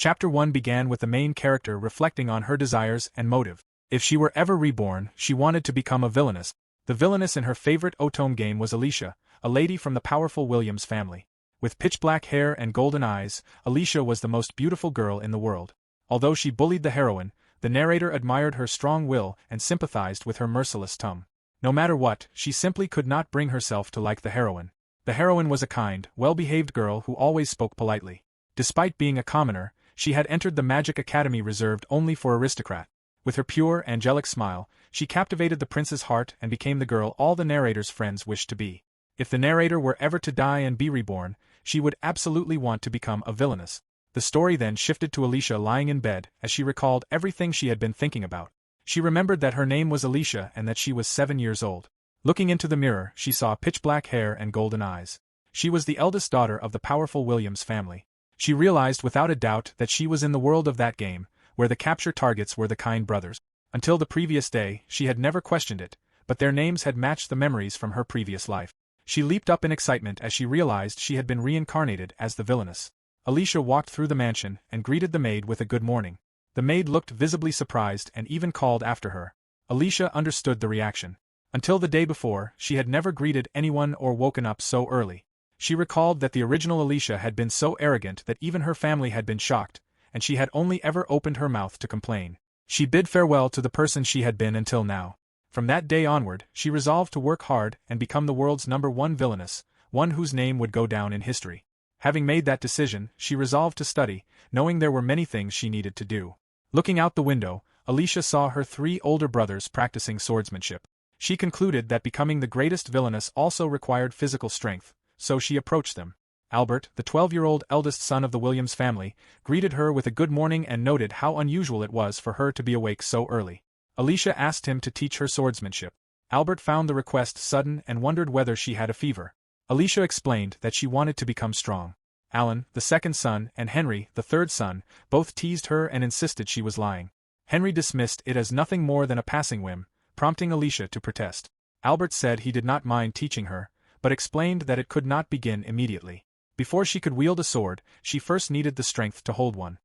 Chapter 1 began with the main character reflecting on her desires and motive. If she were ever reborn, she wanted to become a villainess. The villainess in her favorite otome game was Alicia, a lady from the powerful Williams family. With pitch-black hair and golden eyes, Alicia was the most beautiful girl in the world. Although she bullied the heroine, the narrator admired her strong will and sympathized with her merciless tongue. No matter what, she simply could not bring herself to like the heroine. The heroine was a kind, well-behaved girl who always spoke politely. Despite being a commoner, she had entered the magic academy reserved only for aristocrats. With her pure, angelic smile, she captivated the prince's heart and became the girl all the narrator's friends wished to be. If the narrator were ever to die and be reborn, she would absolutely want to become a villainess. The story then shifted to Alicia lying in bed as she recalled everything she had been thinking about. She remembered that her name was Alicia and that she was 7 years old. Looking into the mirror, she saw pitch-black hair and golden eyes. She was the eldest daughter of the powerful Williams family. She realized without a doubt that she was in the world of that game, where the capture targets were the kind brothers. Until the previous day, she had never questioned it, but their names had matched the memories from her previous life. She leaped up in excitement as she realized she had been reincarnated as the villainess. Alicia walked through the mansion and greeted the maid with a good morning. The maid looked visibly surprised and even called after her. Alicia understood the reaction. Until the day before, she had never greeted anyone or woken up so early. She recalled that the original Alicia had been so arrogant that even her family had been shocked, and she had only ever opened her mouth to complain. She bid farewell to the person she had been until now. From that day onward, she resolved to work hard and become the world's #1 villainess, one whose name would go down in history. Having made that decision, she resolved to study, knowing there were many things she needed to do. Looking out the window, Alicia saw her 3 older brothers practicing swordsmanship. She concluded that becoming the greatest villainess also required physical strength, so she approached them. Albert, the 12-year-old eldest son of the Williams family, greeted her with a good morning and noted how unusual it was for her to be awake so early. Alicia asked him to teach her swordsmanship. Albert found the request sudden and wondered whether she had a fever. Alicia explained that she wanted to become strong. Alan, the second son, and Henry, the third son, both teased her and insisted she was lying. Henry dismissed it as nothing more than a passing whim, prompting Alicia to protest. Albert said he did not mind teaching her, but explained that it could not begin immediately. Before she could wield a sword, she first needed the strength to hold one.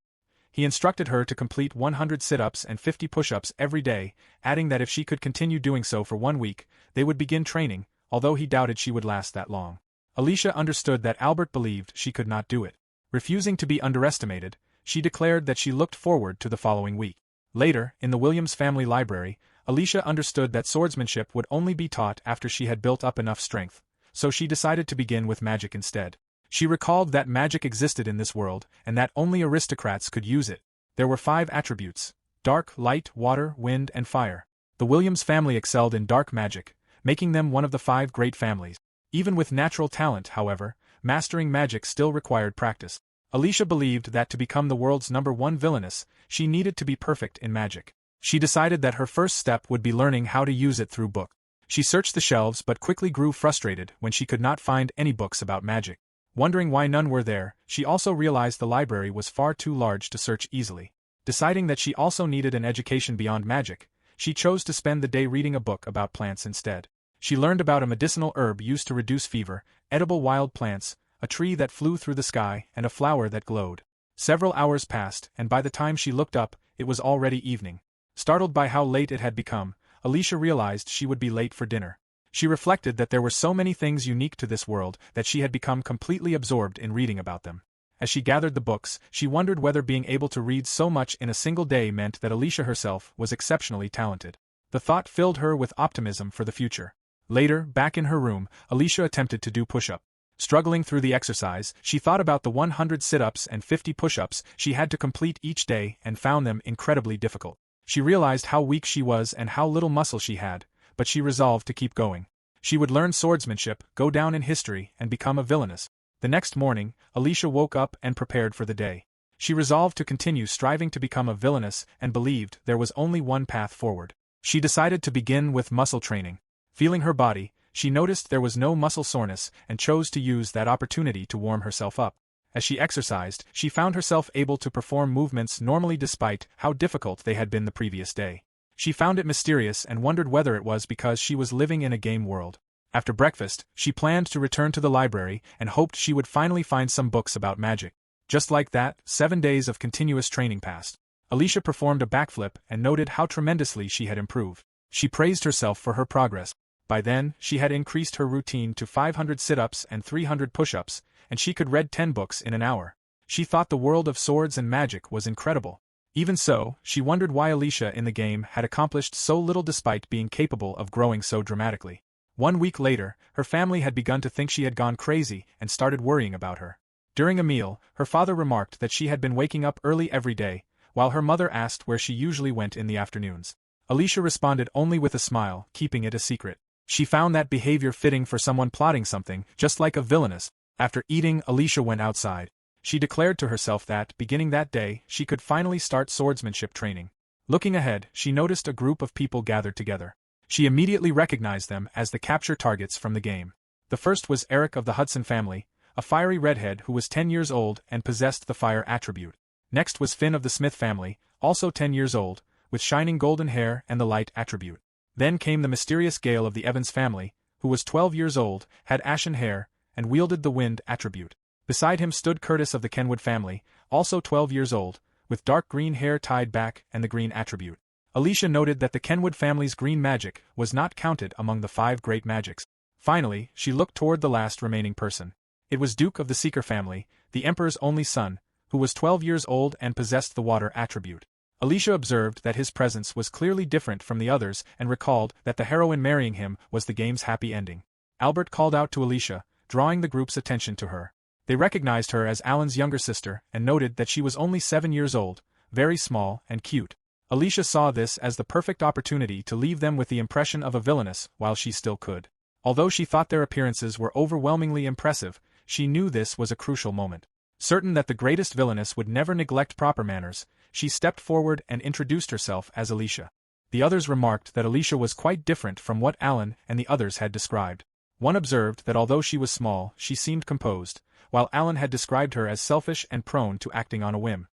He instructed her to complete 100 sit-ups and 50 push-ups every day, adding that if she could continue doing so for 1 week, they would begin training, although he doubted she would last that long. Alicia understood that Albert believed she could not do it. Refusing to be underestimated, she declared that she looked forward to the following week. Later, in the Williams family library, Alicia understood that swordsmanship would only be taught after she had built up enough strength, so she decided to begin with magic instead. She recalled that magic existed in this world, and that only aristocrats could use it. There were 5 attributes: dark, light, water, wind, and fire. The Williams family excelled in dark magic, making them one of the 5 great families. Even with natural talent, however, mastering magic still required practice. Alicia believed that to become the world's #1 villainess, she needed to be perfect in magic. She decided that her first step would be learning how to use it through books. She searched the shelves but quickly grew frustrated when she could not find any books about magic. Wondering why none were there, she also realized the library was far too large to search easily. Deciding that she also needed an education beyond magic, she chose to spend the day reading a book about plants instead. She learned about a medicinal herb used to reduce fever, edible wild plants, a tree that flew through the sky, and a flower that glowed. Several hours passed, and by the time she looked up, it was already evening. Startled by how late it had become, Alicia realized she would be late for dinner. She reflected that there were so many things unique to this world that she had become completely absorbed in reading about them. As she gathered the books, she wondered whether being able to read so much in a single day meant that Alicia herself was exceptionally talented. The thought filled her with optimism for the future. Later, back in her room, Alicia attempted to do push-up. Struggling through the exercise, she thought about the 100 sit-ups and 50 push-ups she had to complete each day and found them incredibly difficult. She realized how weak she was and how little muscle she had, but she resolved to keep going. She would learn swordsmanship, go down in history, and become a villainess. The next morning, Alicia woke up and prepared for the day. She resolved to continue striving to become a villainess and believed there was only one path forward. She decided to begin with muscle training. Feeling her body, she noticed there was no muscle soreness and chose to use that opportunity to warm herself up. As she exercised, she found herself able to perform movements normally despite how difficult they had been the previous day. She found it mysterious and wondered whether it was because she was living in a game world. After breakfast, she planned to return to the library and hoped she would finally find some books about magic. Just like that, 7 days of continuous training passed. Alicia performed a backflip and noted how tremendously she had improved. She praised herself for her progress. By then, she had increased her routine to 500 sit-ups and 300 push-ups, and she could read 10 books in an hour. She thought the world of swords and magic was incredible. Even so, she wondered why Alicia in the game had accomplished so little despite being capable of growing so dramatically. 1 week later, her family had begun to think she had gone crazy and started worrying about her. During a meal, her father remarked that she had been waking up early every day, while her mother asked where she usually went in the afternoons. Alicia responded only with a smile, keeping it a secret. She found that behavior fitting for someone plotting something, just like a villainess. After eating, Alicia went outside. She declared to herself that, beginning that day, she could finally start swordsmanship training. Looking ahead, she noticed a group of people gathered together. She immediately recognized them as the capture targets from the game. The first was Eric of the Hudson family, a fiery redhead who was 10 years old and possessed the fire attribute. Next was Finn of the Smith family, also 10 years old, with shining golden hair and the light attribute. Then came the mysterious Gale of the Evans family, who was 12 years old, had ashen hair, and wielded the wind attribute. Beside him stood Curtis of the Kenwood family, also 12 years old, with dark green hair tied back and the green attribute. Alicia noted that the Kenwood family's green magic was not counted among the 5 great magics. Finally, she looked toward the last remaining person. It was Duke of the Seeker family, the Emperor's only son, who was 12 years old and possessed the water attribute. Alicia observed that his presence was clearly different from the others and recalled that the heroine marrying him was the game's happy ending. Albert called out to Alicia, drawing the group's attention to her. They recognized her as Alan's younger sister and noted that she was only 7 years old, very small and cute. Alicia saw this as the perfect opportunity to leave them with the impression of a villainess while she still could. Although she thought their appearances were overwhelmingly impressive, she knew this was a crucial moment. Certain that the greatest villainess would never neglect proper manners, she stepped forward and introduced herself as Alicia. The others remarked that Alicia was quite different from what Alan and the others had described. One observed that although she was small, she seemed composed, while Alan had described her as selfish and prone to acting on a whim.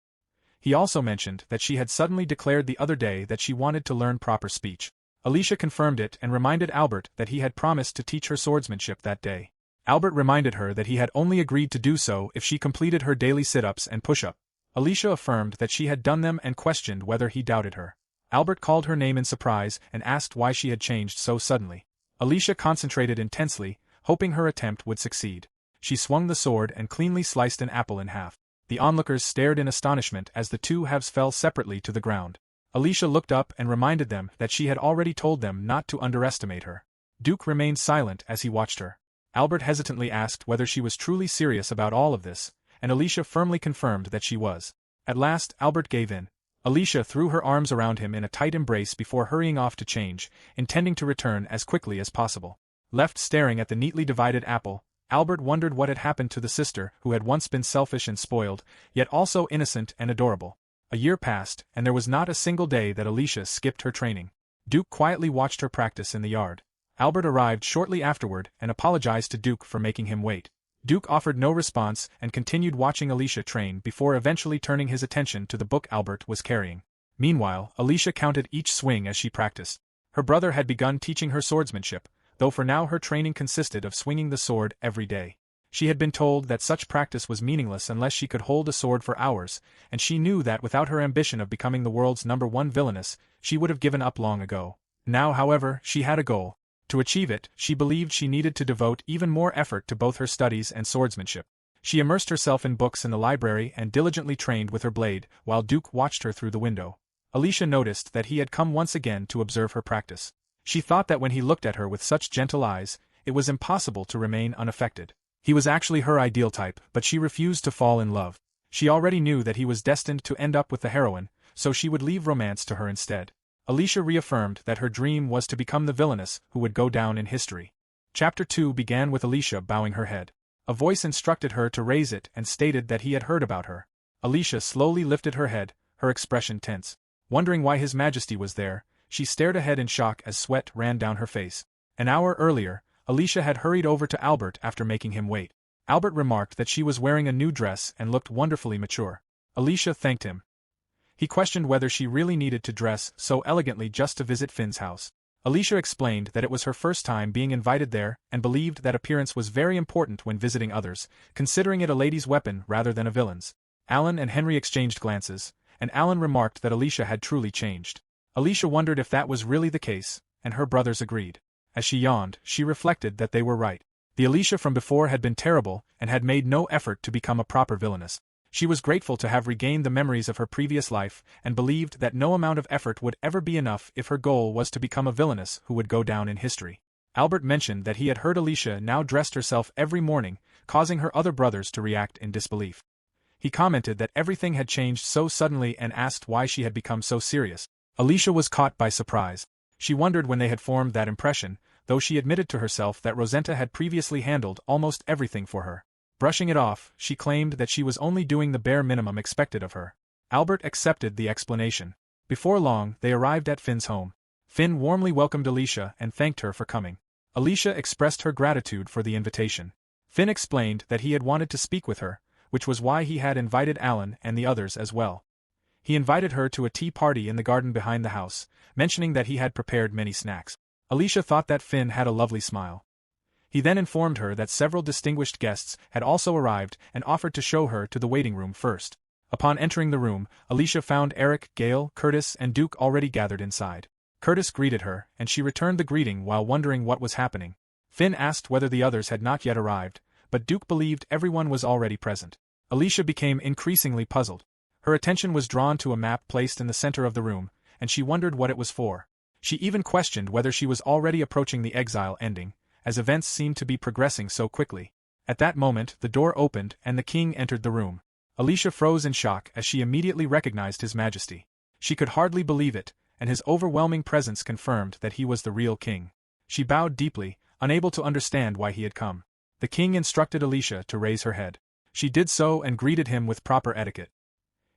He also mentioned that she had suddenly declared the other day that she wanted to learn proper speech. Alicia confirmed it and reminded Albert that he had promised to teach her swordsmanship that day. Albert reminded her that he had only agreed to do so if she completed her daily sit-ups and push-up. Alicia affirmed that she had done them and questioned whether he doubted her. Albert called her name in surprise and asked why she had changed so suddenly. Alicia concentrated intensely, hoping her attempt would succeed. She swung the sword and cleanly sliced an apple in half. The onlookers stared in astonishment as the 2 halves fell separately to the ground. Alicia looked up and reminded them that she had already told them not to underestimate her. Duke remained silent as he watched her. Albert hesitantly asked whether she was truly serious about all of this, and Alicia firmly confirmed that she was. At last, Albert gave in. Alicia threw her arms around him in a tight embrace before hurrying off to change, intending to return as quickly as possible. Left staring at the neatly divided apple, Albert wondered what had happened to the sister who had once been selfish and spoiled, yet also innocent and adorable. A year passed, and there was not a single day that Alicia skipped her training. Duke quietly watched her practice in the yard. Albert arrived shortly afterward and apologized to Duke for making him wait. Duke offered no response and continued watching Alicia train before eventually turning his attention to the book Albert was carrying. Meanwhile, Alicia counted each swing as she practiced. Her brother had begun teaching her swordsmanship, though for now her training consisted of swinging the sword every day. She had been told that such practice was meaningless unless she could hold a sword for hours, and she knew that without her ambition of becoming the world's #1 villainess, she would have given up long ago. Now, however, she had a goal. To achieve it, she believed she needed to devote even more effort to both her studies and swordsmanship. She immersed herself in books in the library and diligently trained with her blade, while Duke watched her through the window. Alicia noticed that he had come once again to observe her practice. She thought that when he looked at her with such gentle eyes, it was impossible to remain unaffected. He was actually her ideal type, but she refused to fall in love. She already knew that he was destined to end up with the heroine, so she would leave romance to her instead. Alicia reaffirmed that her dream was to become the villainess who would go down in history. Chapter 2 began with Alicia bowing her head. A voice instructed her to raise it and stated that he had heard about her. Alicia slowly lifted her head, her expression tense. Wondering why His Majesty was there, she stared ahead in shock as sweat ran down her face. An hour earlier, Alicia had hurried over to Albert after making him wait. Albert remarked that she was wearing a new dress and looked wonderfully mature. Alicia thanked him. He questioned whether she really needed to dress so elegantly just to visit Finn's house. Alicia explained that it was her first time being invited there and believed that appearance was very important when visiting others, considering it a lady's weapon rather than a villain's. Alan and Henry exchanged glances, and Alan remarked that Alicia had truly changed. Alicia wondered if that was really the case, and her brothers agreed. As she yawned, she reflected that they were right. The Alicia from before had been terrible and had made no effort to become a proper villainess. She was grateful to have regained the memories of her previous life and believed that no amount of effort would ever be enough if her goal was to become a villainess who would go down in history. Albert mentioned that he had heard Alicia now dressed herself every morning, causing her other brothers to react in disbelief. He commented that everything had changed so suddenly and asked why she had become so serious. Alicia was caught by surprise. She wondered when they had formed that impression, though she admitted to herself that Rosenta had previously handled almost everything for her. Brushing it off, she claimed that she was only doing the bare minimum expected of her. Albert accepted the explanation. Before long, they arrived at Finn's home. Finn warmly welcomed Alicia and thanked her for coming. Alicia expressed her gratitude for the invitation. Finn explained that he had wanted to speak with her, which was why he had invited Alan and the others as well. He invited her to a tea party in the garden behind the house, mentioning that he had prepared many snacks. Alicia thought that Finn had a lovely smile. He then informed her that several distinguished guests had also arrived and offered to show her to the waiting room first. Upon entering the room, Alicia found Eric, Gale, Curtis, and Duke already gathered inside. Curtis greeted her, and she returned the greeting while wondering what was happening. Finn asked whether the others had not yet arrived, but Duke believed everyone was already present. Alicia became increasingly puzzled. Her attention was drawn to a map placed in the center of the room, and she wondered what it was for. She even questioned whether she was already approaching the exile ending, as events seemed to be progressing so quickly. At that moment, the door opened and the king entered the room. Alicia froze in shock as she immediately recognized His Majesty. She could hardly believe it, and his overwhelming presence confirmed that he was the real king. She bowed deeply, unable to understand why he had come. The king instructed Alicia to raise her head. She did so and greeted him with proper etiquette.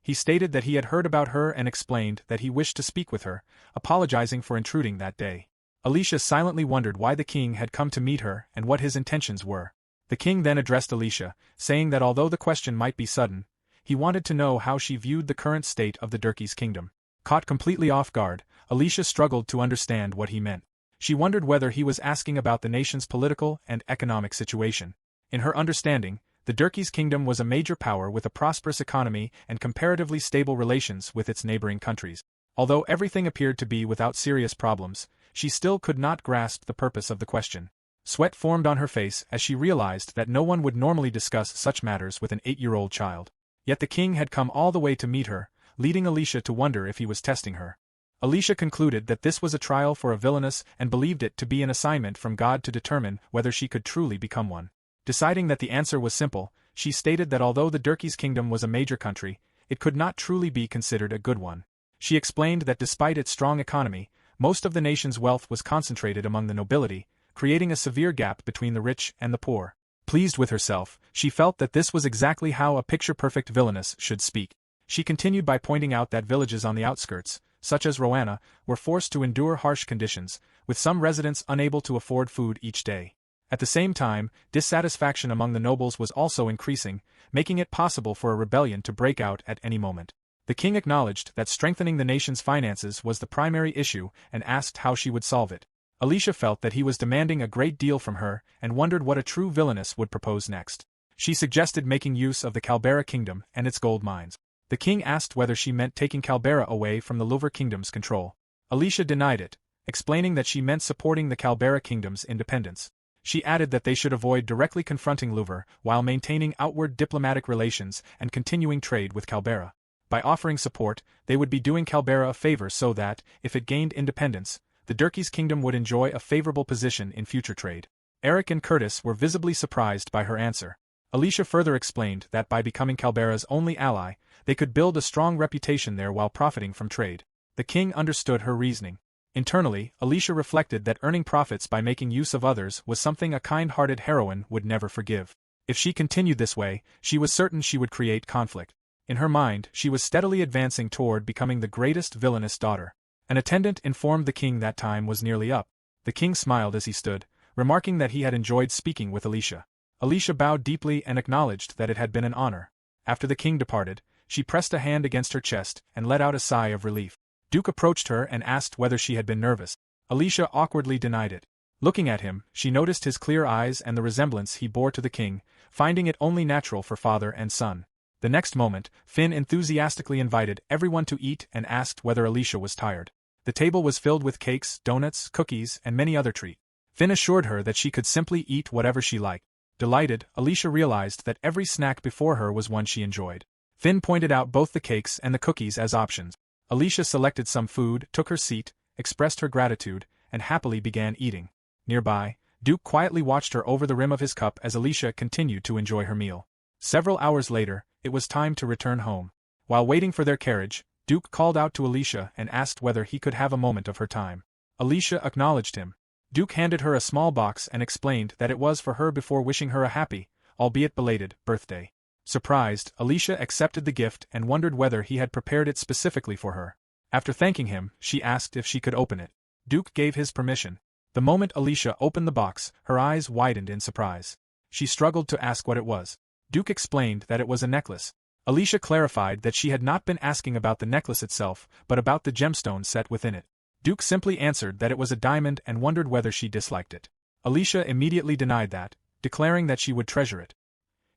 He stated that he had heard about her and explained that he wished to speak with her, apologizing for intruding that day. Alicia silently wondered why the king had come to meet her and what his intentions were. The king then addressed Alicia, saying that although the question might be sudden, he wanted to know how she viewed the current state of the Durkee's kingdom. Caught completely off guard, Alicia struggled to understand what he meant. She wondered whether he was asking about the nation's political and economic situation. In her understanding, the Durkee's kingdom was a major power with a prosperous economy and comparatively stable relations with its neighboring countries. Although everything appeared to be without serious problems, she still could not grasp the purpose of the question. Sweat formed on her face as she realized that no one would normally discuss such matters with an 8-year-old child. Yet the king had come all the way to meet her, leading Alicia to wonder if he was testing her. Alicia concluded that this was a trial for a villainess and believed it to be an assignment from God to determine whether she could truly become one. Deciding that the answer was simple, she stated that although the Durkee's kingdom was a major country, it could not truly be considered a good one. She explained that despite its strong economy, most of the nation's wealth was concentrated among the nobility, creating a severe gap between the rich and the poor. Pleased with herself, she felt that this was exactly how a picture-perfect villainess should speak. She continued by pointing out that villages on the outskirts, such as Roanna, were forced to endure harsh conditions, with some residents unable to afford food each day. At the same time, dissatisfaction among the nobles was also increasing, making it possible for a rebellion to break out at any moment. The king acknowledged that strengthening the nation's finances was the primary issue and asked how she would solve it. Alicia felt that he was demanding a great deal from her and wondered what a true villainess would propose next. She suggested making use of the Calbera kingdom and its gold mines. The king asked whether she meant taking Calbera away from the Lover kingdom's control. Alicia denied it, explaining that she meant supporting the Calbera kingdom's independence. She added that they should avoid directly confronting Lover while maintaining outward diplomatic relations and continuing trade with Calbera. By offering support, they would be doing Calbera a favor so that, if it gained independence, the Durkee's kingdom would enjoy a favorable position in future trade. Eric and Curtis were visibly surprised by her answer. Alicia further explained that by becoming Calbera's only ally, they could build a strong reputation there while profiting from trade. The king understood her reasoning. Internally, Alicia reflected that earning profits by making use of others was something a kind-hearted heroine would never forgive. If she continued this way, she was certain she would create conflict. In her mind, she was steadily advancing toward becoming the greatest villainous daughter. An attendant informed the king that time was nearly up. The king smiled as he stood, remarking that he had enjoyed speaking with Alicia. Alicia bowed deeply and acknowledged that it had been an honor. After the king departed, she pressed a hand against her chest and let out a sigh of relief. Duke approached her and asked whether she had been nervous. Alicia awkwardly denied it. Looking at him, she noticed his clear eyes and the resemblance he bore to the king, finding it only natural for father and son. The next moment, Finn enthusiastically invited everyone to eat and asked whether Alicia was tired. The table was filled with cakes, donuts, cookies, and many other treats. Finn assured her that she could simply eat whatever she liked. Delighted, Alicia realized that every snack before her was one she enjoyed. Finn pointed out both the cakes and the cookies as options. Alicia selected some food, took her seat, expressed her gratitude, and happily began eating. Nearby, Duke quietly watched her over the rim of his cup as Alicia continued to enjoy her meal. Several hours later, it was time to return home. While waiting for their carriage, Duke called out to Alicia and asked whether he could have a moment of her time. Alicia acknowledged him. Duke handed her a small box and explained that it was for her before wishing her a happy, albeit belated, birthday. Surprised, Alicia accepted the gift and wondered whether he had prepared it specifically for her. After thanking him, she asked if she could open it. Duke gave his permission. The moment Alicia opened the box, her eyes widened in surprise. She struggled to ask what it was. Duke explained that it was a necklace. Alicia clarified that she had not been asking about the necklace itself, but about the gemstone set within it. Duke simply answered that it was a diamond and wondered whether she disliked it. Alicia immediately denied that, declaring that she would treasure it.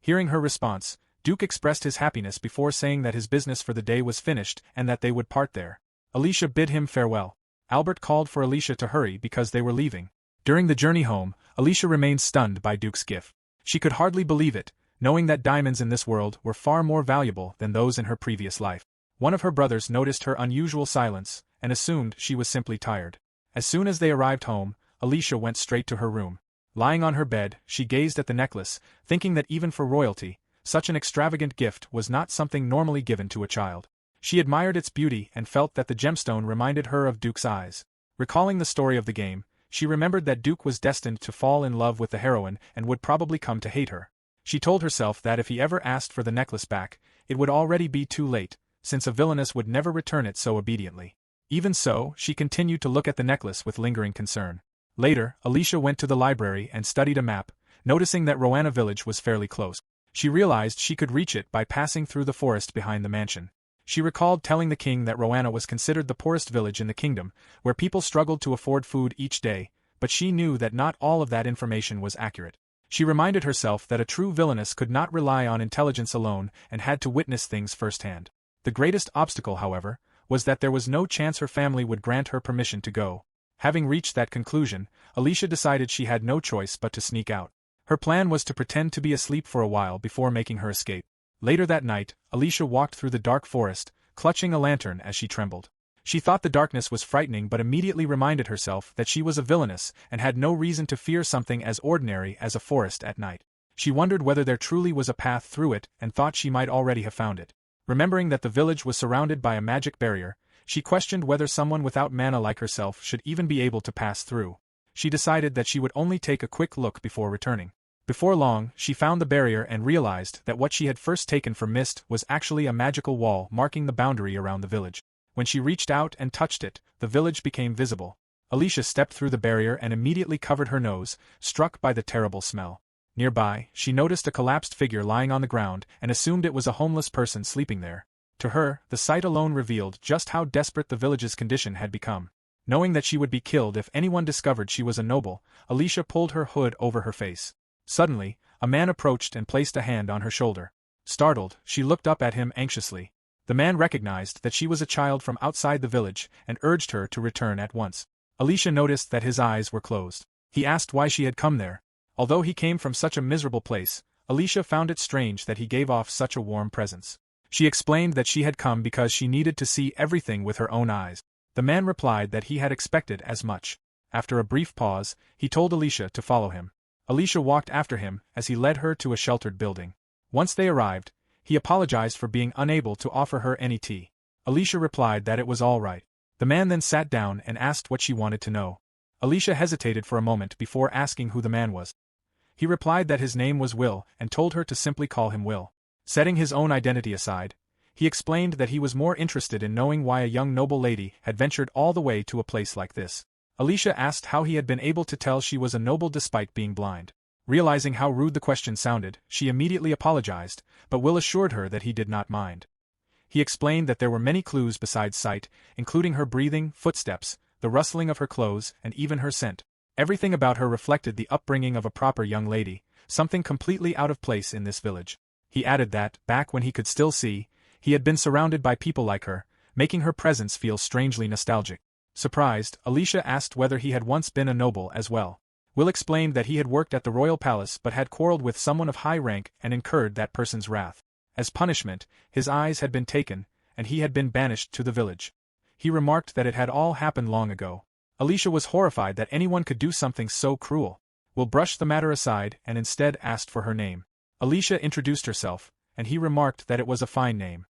Hearing her response, Duke expressed his happiness before saying that his business for the day was finished and that they would part there. Alicia bid him farewell. Albert called for Alicia to hurry because they were leaving. During the journey home, Alicia remained stunned by Duke's gift. She could hardly believe it, knowing that diamonds in this world were far more valuable than those in her previous life. One of her brothers noticed her unusual silence and assumed she was simply tired. As soon as they arrived home, Alicia went straight to her room. Lying on her bed, she gazed at the necklace, thinking that even for royalty, such an extravagant gift was not something normally given to a child. She admired its beauty and felt that the gemstone reminded her of Duke's eyes. Recalling the story of the game, she remembered that Duke was destined to fall in love with the heroine and would probably come to hate her. She told herself that if he ever asked for the necklace back, it would already be too late, since a villainess would never return it so obediently. Even so, she continued to look at the necklace with lingering concern. Later, Alicia went to the library and studied a map, noticing that Roanna village was fairly close. She realized she could reach it by passing through the forest behind the mansion. She recalled telling the king that Roanna was considered the poorest village in the kingdom, where people struggled to afford food each day, but she knew that not all of that information was accurate. She reminded herself that a true villainess could not rely on intelligence alone and had to witness things firsthand. The greatest obstacle, however, was that there was no chance her family would grant her permission to go. Having reached that conclusion, Alicia decided she had no choice but to sneak out. Her plan was to pretend to be asleep for a while before making her escape. Later that night, Alicia walked through the dark forest, clutching a lantern as she trembled. She thought the darkness was frightening but immediately reminded herself that she was a villainess and had no reason to fear something as ordinary as a forest at night. She wondered whether there truly was a path through it and thought she might already have found it. Remembering that the village was surrounded by a magic barrier, she questioned whether someone without mana like herself should even be able to pass through. She decided that she would only take a quick look before returning. Before long, she found the barrier and realized that what she had first taken for mist was actually a magical wall marking the boundary around the village. When she reached out and touched it, the village became visible. Alicia stepped through the barrier and immediately covered her nose, struck by the terrible smell. Nearby, she noticed a collapsed figure lying on the ground and assumed it was a homeless person sleeping there. To her, the sight alone revealed just how desperate the village's condition had become. Knowing that she would be killed if anyone discovered she was a noble, Alicia pulled her hood over her face. Suddenly, a man approached and placed a hand on her shoulder. Startled, she looked up at him anxiously. The man recognized that she was a child from outside the village and urged her to return at once. Alicia noticed that his eyes were closed. He asked why she had come there. Although he came from such a miserable place, Alicia found it strange that he gave off such a warm presence. She explained that she had come because she needed to see everything with her own eyes. The man replied that he had expected as much. After a brief pause, he told Alicia to follow him. Alicia walked after him as he led her to a sheltered building. Once they arrived, he apologized for being unable to offer her any tea. Alicia replied that it was all right. The man then sat down and asked what she wanted to know. Alicia hesitated for a moment before asking who the man was. He replied that his name was Will and told her to simply call him Will. Setting his own identity aside, he explained that he was more interested in knowing why a young noble lady had ventured all the way to a place like this. Alicia asked how he had been able to tell she was a noble despite being blind. Realizing how rude the question sounded, she immediately apologized, but Will assured her that he did not mind. He explained that there were many clues besides sight, including her breathing, footsteps, the rustling of her clothes, and even her scent. Everything about her reflected the upbringing of a proper young lady, something completely out of place in this village. He added that, back when he could still see, he had been surrounded by people like her, making her presence feel strangely nostalgic. Surprised, Alicia asked whether he had once been a noble as well. Will explained that he had worked at the royal palace but had quarreled with someone of high rank and incurred that person's wrath. As punishment, his eyes had been taken, and he had been banished to the village. He remarked that it had all happened long ago. Alicia was horrified that anyone could do something so cruel. Will brushed the matter aside and instead asked for her name. Alicia introduced herself, and he remarked that it was a fine name.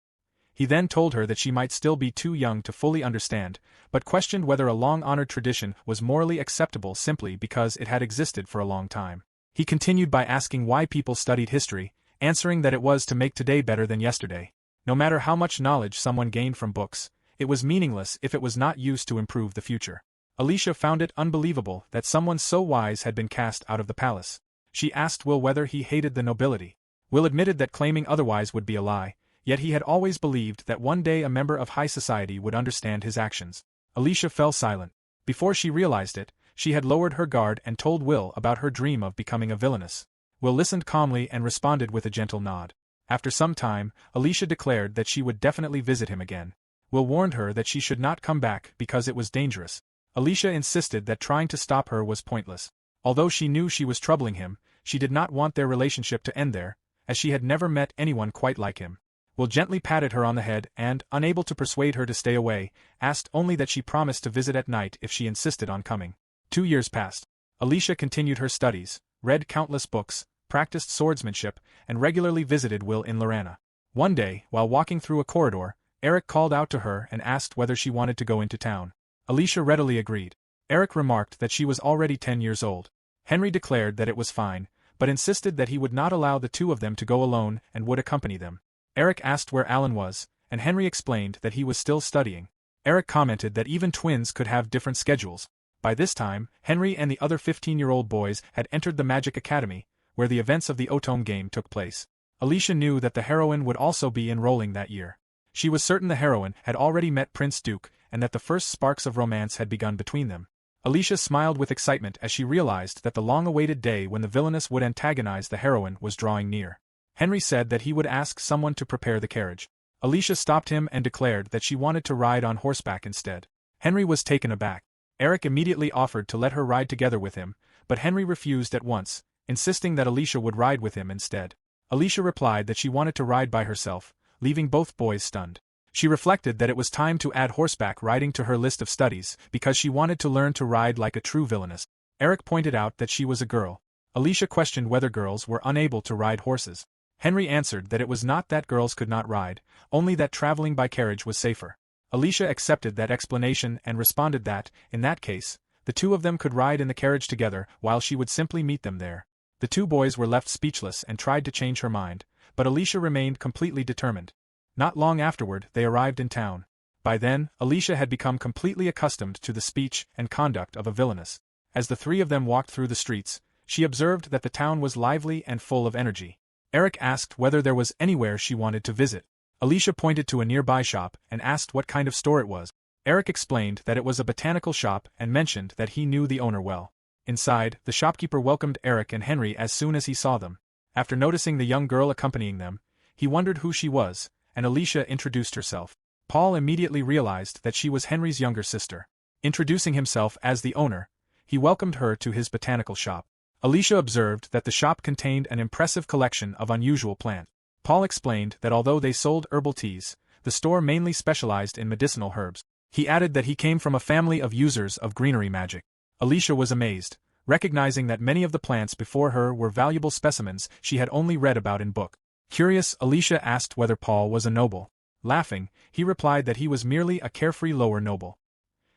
He then told her that she might still be too young to fully understand, but questioned whether a long-honored tradition was morally acceptable simply because it had existed for a long time. He continued by asking why people studied history, answering that it was to make today better than yesterday. No matter how much knowledge someone gained from books, it was meaningless if it was not used to improve the future. Alicia found it unbelievable that someone so wise had been cast out of the palace. She asked Will whether he hated the nobility. Will admitted that claiming otherwise would be a lie, yet he had always believed that one day a member of high society would understand his actions. Alicia fell silent. Before she realized it, she had lowered her guard and told Will about her dream of becoming a villainess. Will listened calmly and responded with a gentle nod. After some time, Alicia declared that she would definitely visit him again. Will warned her that she should not come back because it was dangerous. Alicia insisted that trying to stop her was pointless. Although she knew she was troubling him, she did not want their relationship to end there, as she had never met anyone quite like him. Will gently patted her on the head and, unable to persuade her to stay away, asked only that she promised to visit at night if she insisted on coming. 2 years passed. Alicia continued her studies, read countless books, practiced swordsmanship, and regularly visited Will in Lorana. One day, while walking through a corridor, Eric called out to her and asked whether she wanted to go into town. Alicia readily agreed. Eric remarked that she was already 10 years old. Henry declared that it was fine, but insisted that he would not allow the two of them to go alone and would accompany them. Eric asked where Alan was, and Henry explained that he was still studying. Eric commented that even twins could have different schedules. By this time, Henry and the other 15-year-old boys had entered the Magic Academy, where the events of the Ōtome game took place. Alicia knew that the heroine would also be enrolling that year. She was certain the heroine had already met Prince Duke, and that the first sparks of romance had begun between them. Alicia smiled with excitement as she realized that the long-awaited day when the villainess would antagonize the heroine was drawing near. Henry said that he would ask someone to prepare the carriage. Alicia stopped him and declared that she wanted to ride on horseback instead. Henry was taken aback. Eric immediately offered to let her ride together with him, but Henry refused at once, insisting that Alicia would ride with him instead. Alicia replied that she wanted to ride by herself, leaving both boys stunned. She reflected that it was time to add horseback riding to her list of studies because she wanted to learn to ride like a true villainess. Eric pointed out that she was a girl. Alicia questioned whether girls were unable to ride horses. Henry answered that it was not that girls could not ride, only that traveling by carriage was safer. Alicia accepted that explanation and responded that, in that case, the two of them could ride in the carriage together while she would simply meet them there. The two boys were left speechless and tried to change her mind, but Alicia remained completely determined. Not long afterward, they arrived in town. By then, Alicia had become completely accustomed to the speech and conduct of a villainess. As the three of them walked through the streets, she observed that the town was lively and full of energy. Eric asked whether there was anywhere she wanted to visit. Alicia pointed to a nearby shop and asked what kind of store it was. Eric explained that it was a botanical shop and mentioned that he knew the owner well. Inside, the shopkeeper welcomed Eric and Henry as soon as he saw them. After noticing the young girl accompanying them, he wondered who she was, and Alicia introduced herself. Paul immediately realized that she was Henry's younger sister. Introducing himself as the owner, he welcomed her to his botanical shop. Alicia observed that the shop contained an impressive collection of unusual plants. Paul explained that although they sold herbal teas, the store mainly specialized in medicinal herbs. He added that he came from a family of users of greenery magic. Alicia was amazed, recognizing that many of the plants before her were valuable specimens she had only read about in books. Curious, Alicia asked whether Paul was a noble. Laughing, he replied that he was merely a carefree lower noble.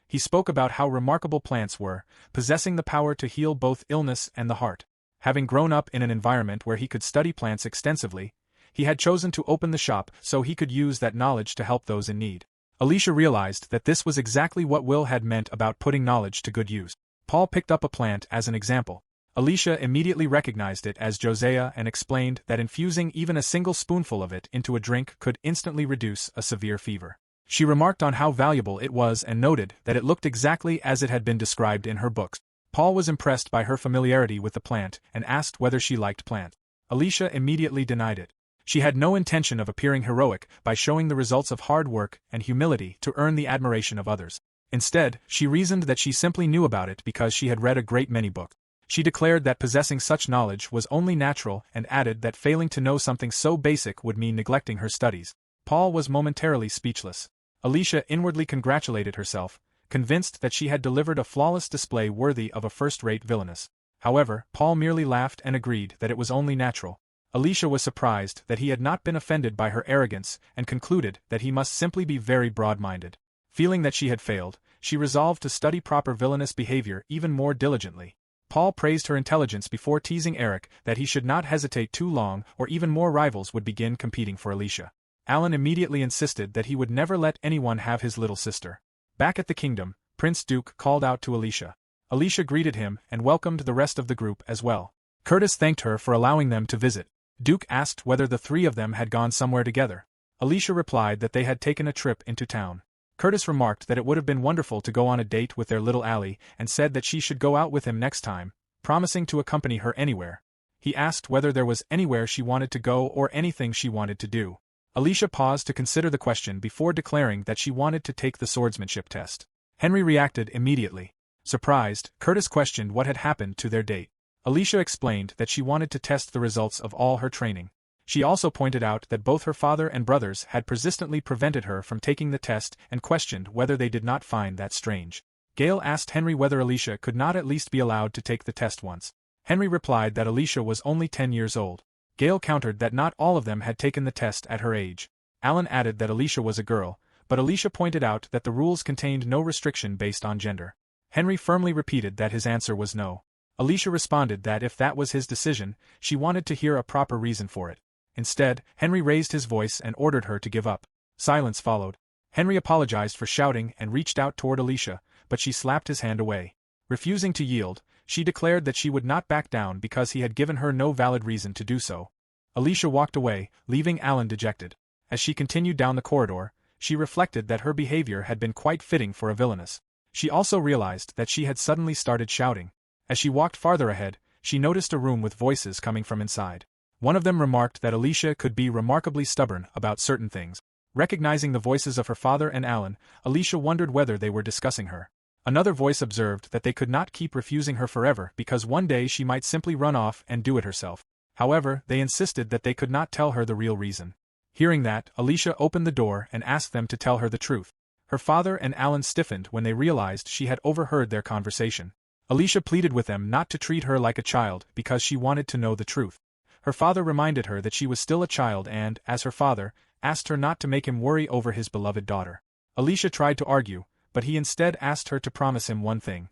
He spoke about how remarkable plants were, possessing the power to heal both illness and the heart. Having grown up in an environment where he could study plants extensively, he had chosen to open the shop so he could use that knowledge to help those in need. Alicia realized that this was exactly what Will had meant about putting knowledge to good use. Paul picked up a plant as an example. Alicia immediately recognized it as Josiah and explained that infusing even a single spoonful of it into a drink could instantly reduce a severe fever. She remarked on how valuable it was and noted that it looked exactly as it had been described in her books. Paul was impressed by her familiarity with the plant and asked whether she liked plants. Alicia immediately denied it. She had no intention of appearing heroic by showing the results of hard work and humility to earn the admiration of others. Instead, she reasoned that she simply knew about it because she had read a great many books. She declared that possessing such knowledge was only natural and added that failing to know something so basic would mean neglecting her studies. Paul was momentarily speechless. Alicia inwardly congratulated herself, convinced that she had delivered a flawless display worthy of a first-rate villainess. However, Paul merely laughed and agreed that it was only natural. Alicia was surprised that he had not been offended by her arrogance and concluded that he must simply be very broad-minded. Feeling that she had failed, she resolved to study proper villainous behavior even more diligently. Paul praised her intelligence before teasing Eric that he should not hesitate too long or even more rivals would begin competing for Alicia. Alan immediately insisted that he would never let anyone have his little sister. Back at the kingdom, Prince Duke called out to Alicia. Alicia greeted him and welcomed the rest of the group as well. Curtis thanked her for allowing them to visit. Duke asked whether the three of them had gone somewhere together. Alicia replied that they had taken a trip into town. Curtis remarked that it would have been wonderful to go on a date with their little ally and said that she should go out with him next time, promising to accompany her anywhere. He asked whether there was anywhere she wanted to go or anything she wanted to do. Alicia paused to consider the question before declaring that she wanted to take the swordsmanship test. Henry reacted immediately. Surprised, Curtis questioned what had happened to their date. Alicia explained that she wanted to test the results of all her training. She also pointed out that both her father and brothers had persistently prevented her from taking the test and questioned whether they did not find that strange. Gale asked Henry whether Alicia could not at least be allowed to take the test once. Henry replied that Alicia was only 10 years old. Gale countered that not all of them had taken the test at her age. Alan added that Alicia was a girl, but Alicia pointed out that the rules contained no restriction based on gender. Henry firmly repeated that his answer was no. Alicia responded that if that was his decision, she wanted to hear a proper reason for it. Instead, Henry raised his voice and ordered her to give up. Silence followed. Henry apologized for shouting and reached out toward Alicia, but she slapped his hand away. Refusing to yield, she declared that she would not back down because he had given her no valid reason to do so. Alicia walked away, leaving Alan dejected. As she continued down the corridor, she reflected that her behavior had been quite fitting for a villainess. She also realized that she had suddenly started shouting. As she walked farther ahead, she noticed a room with voices coming from inside. One of them remarked that Alicia could be remarkably stubborn about certain things. Recognizing the voices of her father and Alan, Alicia wondered whether they were discussing her. Another voice observed that they could not keep refusing her forever because one day she might simply run off and do it herself. However, they insisted that they could not tell her the real reason. Hearing that, Alicia opened the door and asked them to tell her the truth. Her father and Alan stiffened when they realized she had overheard their conversation. Alicia pleaded with them not to treat her like a child because she wanted to know the truth. Her father reminded her that she was still a child and, as her father, asked her not to make him worry over his beloved daughter. Alicia tried to argue, but he instead asked her to promise him one thing.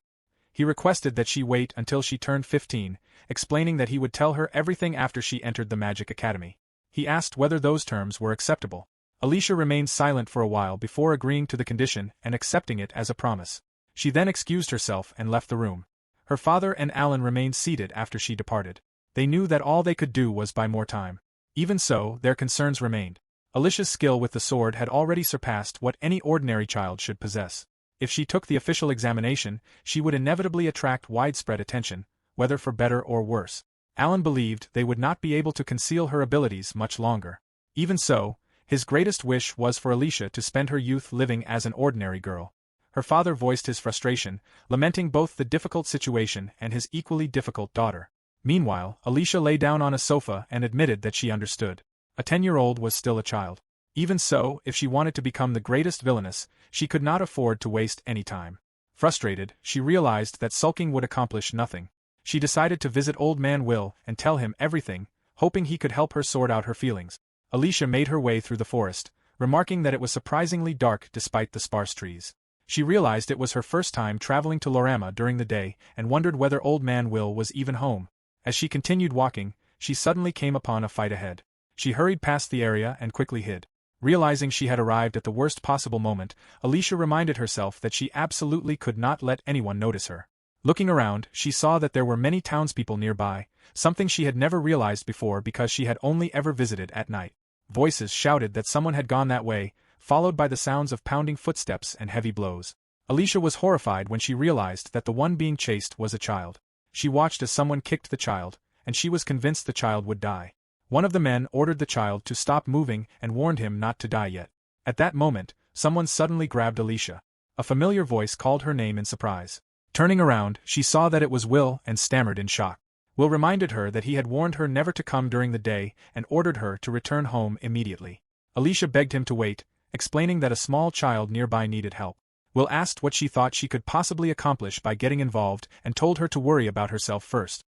He requested that she wait until she turned 15, explaining that he would tell her everything after she entered the Magic Academy. He asked whether those terms were acceptable. Alicia remained silent for a while before agreeing to the condition and accepting it as a promise. She then excused herself and left the room. Her father and Alan remained seated after she departed. They knew that all they could do was buy more time. Even so, their concerns remained. Alicia's skill with the sword had already surpassed what any ordinary child should possess. If she took the official examination, she would inevitably attract widespread attention, whether for better or worse. Alan believed they would not be able to conceal her abilities much longer. Even so, his greatest wish was for Alicia to spend her youth living as an ordinary girl. Her father voiced his frustration, lamenting both the difficult situation and his equally difficult daughter. Meanwhile, Alicia lay down on a sofa and admitted that she understood. A 10-year-old was still a child. Even so, if she wanted to become the greatest villainess, she could not afford to waste any time. Frustrated, she realized that sulking would accomplish nothing. She decided to visit Old Man Will and tell him everything, hoping he could help her sort out her feelings. Alicia made her way through the forest, remarking that it was surprisingly dark despite the sparse trees. She realized it was her first time traveling to Lorama during the day and wondered whether Old Man Will was even home. As she continued walking, she suddenly came upon a fight ahead. She hurried past the area and quickly hid. Realizing she had arrived at the worst possible moment, Alicia reminded herself that she absolutely could not let anyone notice her. Looking around, she saw that there were many townspeople nearby, something she had never realized before because she had only ever visited at night. Voices shouted that someone had gone that way, followed by the sounds of pounding footsteps and heavy blows. Alicia was horrified when she realized that the one being chased was a child. She watched as someone kicked the child, and she was convinced the child would die. One of the men ordered the child to stop moving and warned him not to die yet. At that moment, someone suddenly grabbed Alicia. A familiar voice called her name in surprise. Turning around, she saw that it was Will and stammered in shock. Will reminded her that he had warned her never to come during the day and ordered her to return home immediately. Alicia begged him to wait, explaining that a small child nearby needed help. Will asked what she thought she could possibly accomplish by getting involved and told her to worry about herself first.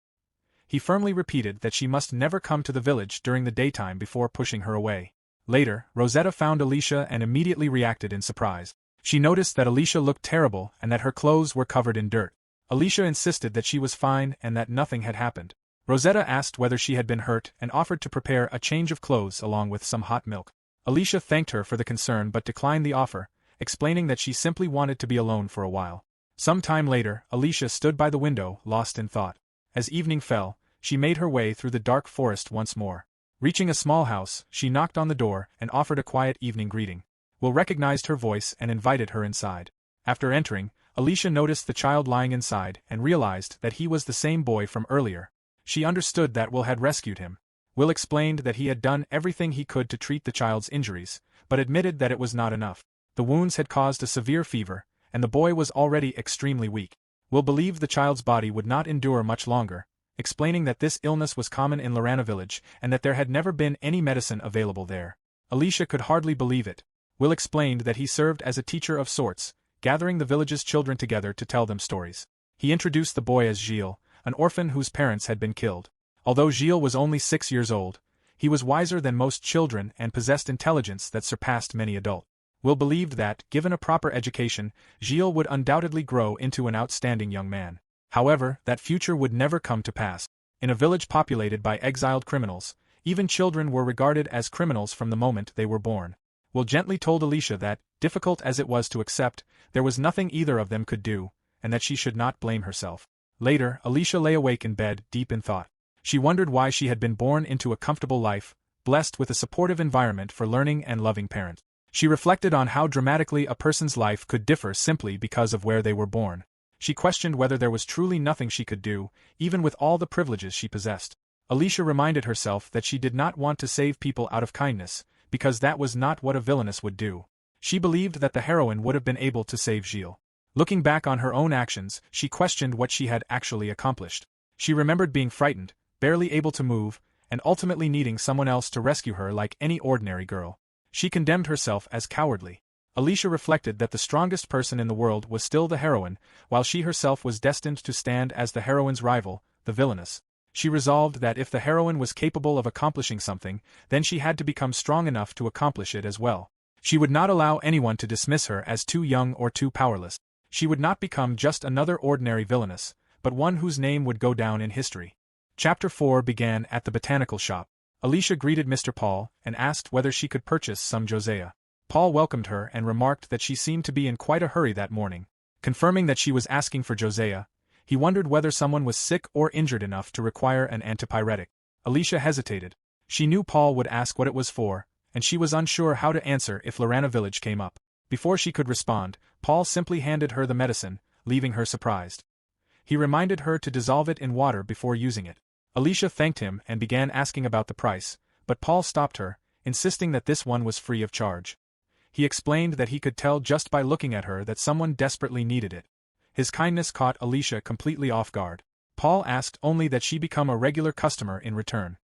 He firmly repeated that she must never come to the village during the daytime before pushing her away. Later, Rosetta found Alicia and immediately reacted in surprise. She noticed that Alicia looked terrible and that her clothes were covered in dirt. Alicia insisted that she was fine and that nothing had happened. Rosetta asked whether she had been hurt and offered to prepare a change of clothes along with some hot milk. Alicia thanked her for the concern but declined the offer, explaining that she simply wanted to be alone for a while. Some time later, Alicia stood by the window, lost in thought. As evening fell, she made her way through the dark forest once more. Reaching a small house, she knocked on the door and offered a quiet evening greeting. Will recognized her voice and invited her inside. After entering, Alicia noticed the child lying inside and realized that he was the same boy from earlier. She understood that Will had rescued him. Will explained that he had done everything he could to treat the child's injuries, but admitted that it was not enough. The wounds had caused a severe fever, and the boy was already extremely weak. Will believed the child's body would not endure much longer, explaining that this illness was common in Lorana village and that there had never been any medicine available there. Alicia could hardly believe it. Will explained that he served as a teacher of sorts, gathering the village's children together to tell them stories. He introduced the boy as Ĝille, an orphan whose parents had been killed. Although Ĝille was only 6 years old, he was wiser than most children and possessed intelligence that surpassed many adults. Will believed that, given a proper education, Ĝille would undoubtedly grow into an outstanding young man. However, that future would never come to pass. In a village populated by exiled criminals, even children were regarded as criminals from the moment they were born. Will gently told Alicia that, difficult as it was to accept, there was nothing either of them could do, and that she should not blame herself. Later, Alicia lay awake in bed, deep in thought. She wondered why she had been born into a comfortable life, blessed with a supportive environment for learning and loving parents. She reflected on how dramatically a person's life could differ simply because of where they were born. She questioned whether there was truly nothing she could do, even with all the privileges she possessed. Alicia reminded herself that she did not want to save people out of kindness, because that was not what a villainess would do. She believed that the heroine would have been able to save Ĝille. Looking back on her own actions, she questioned what she had actually accomplished. She remembered being frightened, barely able to move, and ultimately needing someone else to rescue her like any ordinary girl. She condemned herself as cowardly. Alicia reflected that the strongest person in the world was still the heroine, while she herself was destined to stand as the heroine's rival, the Villainess. She resolved that if the heroine was capable of accomplishing something, then she had to become strong enough to accomplish it as well. She would not allow anyone to dismiss her as too young or too powerless. She would not become just another ordinary villainess, but one whose name would go down in history. Chapter 4 began at the botanical shop. Alicia greeted Mr. Paul and asked whether she could purchase some Josiah. Paul welcomed her and remarked that she seemed to be in quite a hurry that morning. Confirming that she was asking for Josiah, he wondered whether someone was sick or injured enough to require an antipyretic. Alicia hesitated. She knew Paul would ask what it was for, and she was unsure how to answer if Lorana village came up. Before she could respond, Paul simply handed her the medicine, leaving her surprised. He reminded her to dissolve it in water before using it. Alicia thanked him and began asking about the price, but Paul stopped her, insisting that this one was free of charge. He explained that he could tell just by looking at her that someone desperately needed it. His kindness caught Alicia completely off guard. Paul asked only that she become a regular customer in return.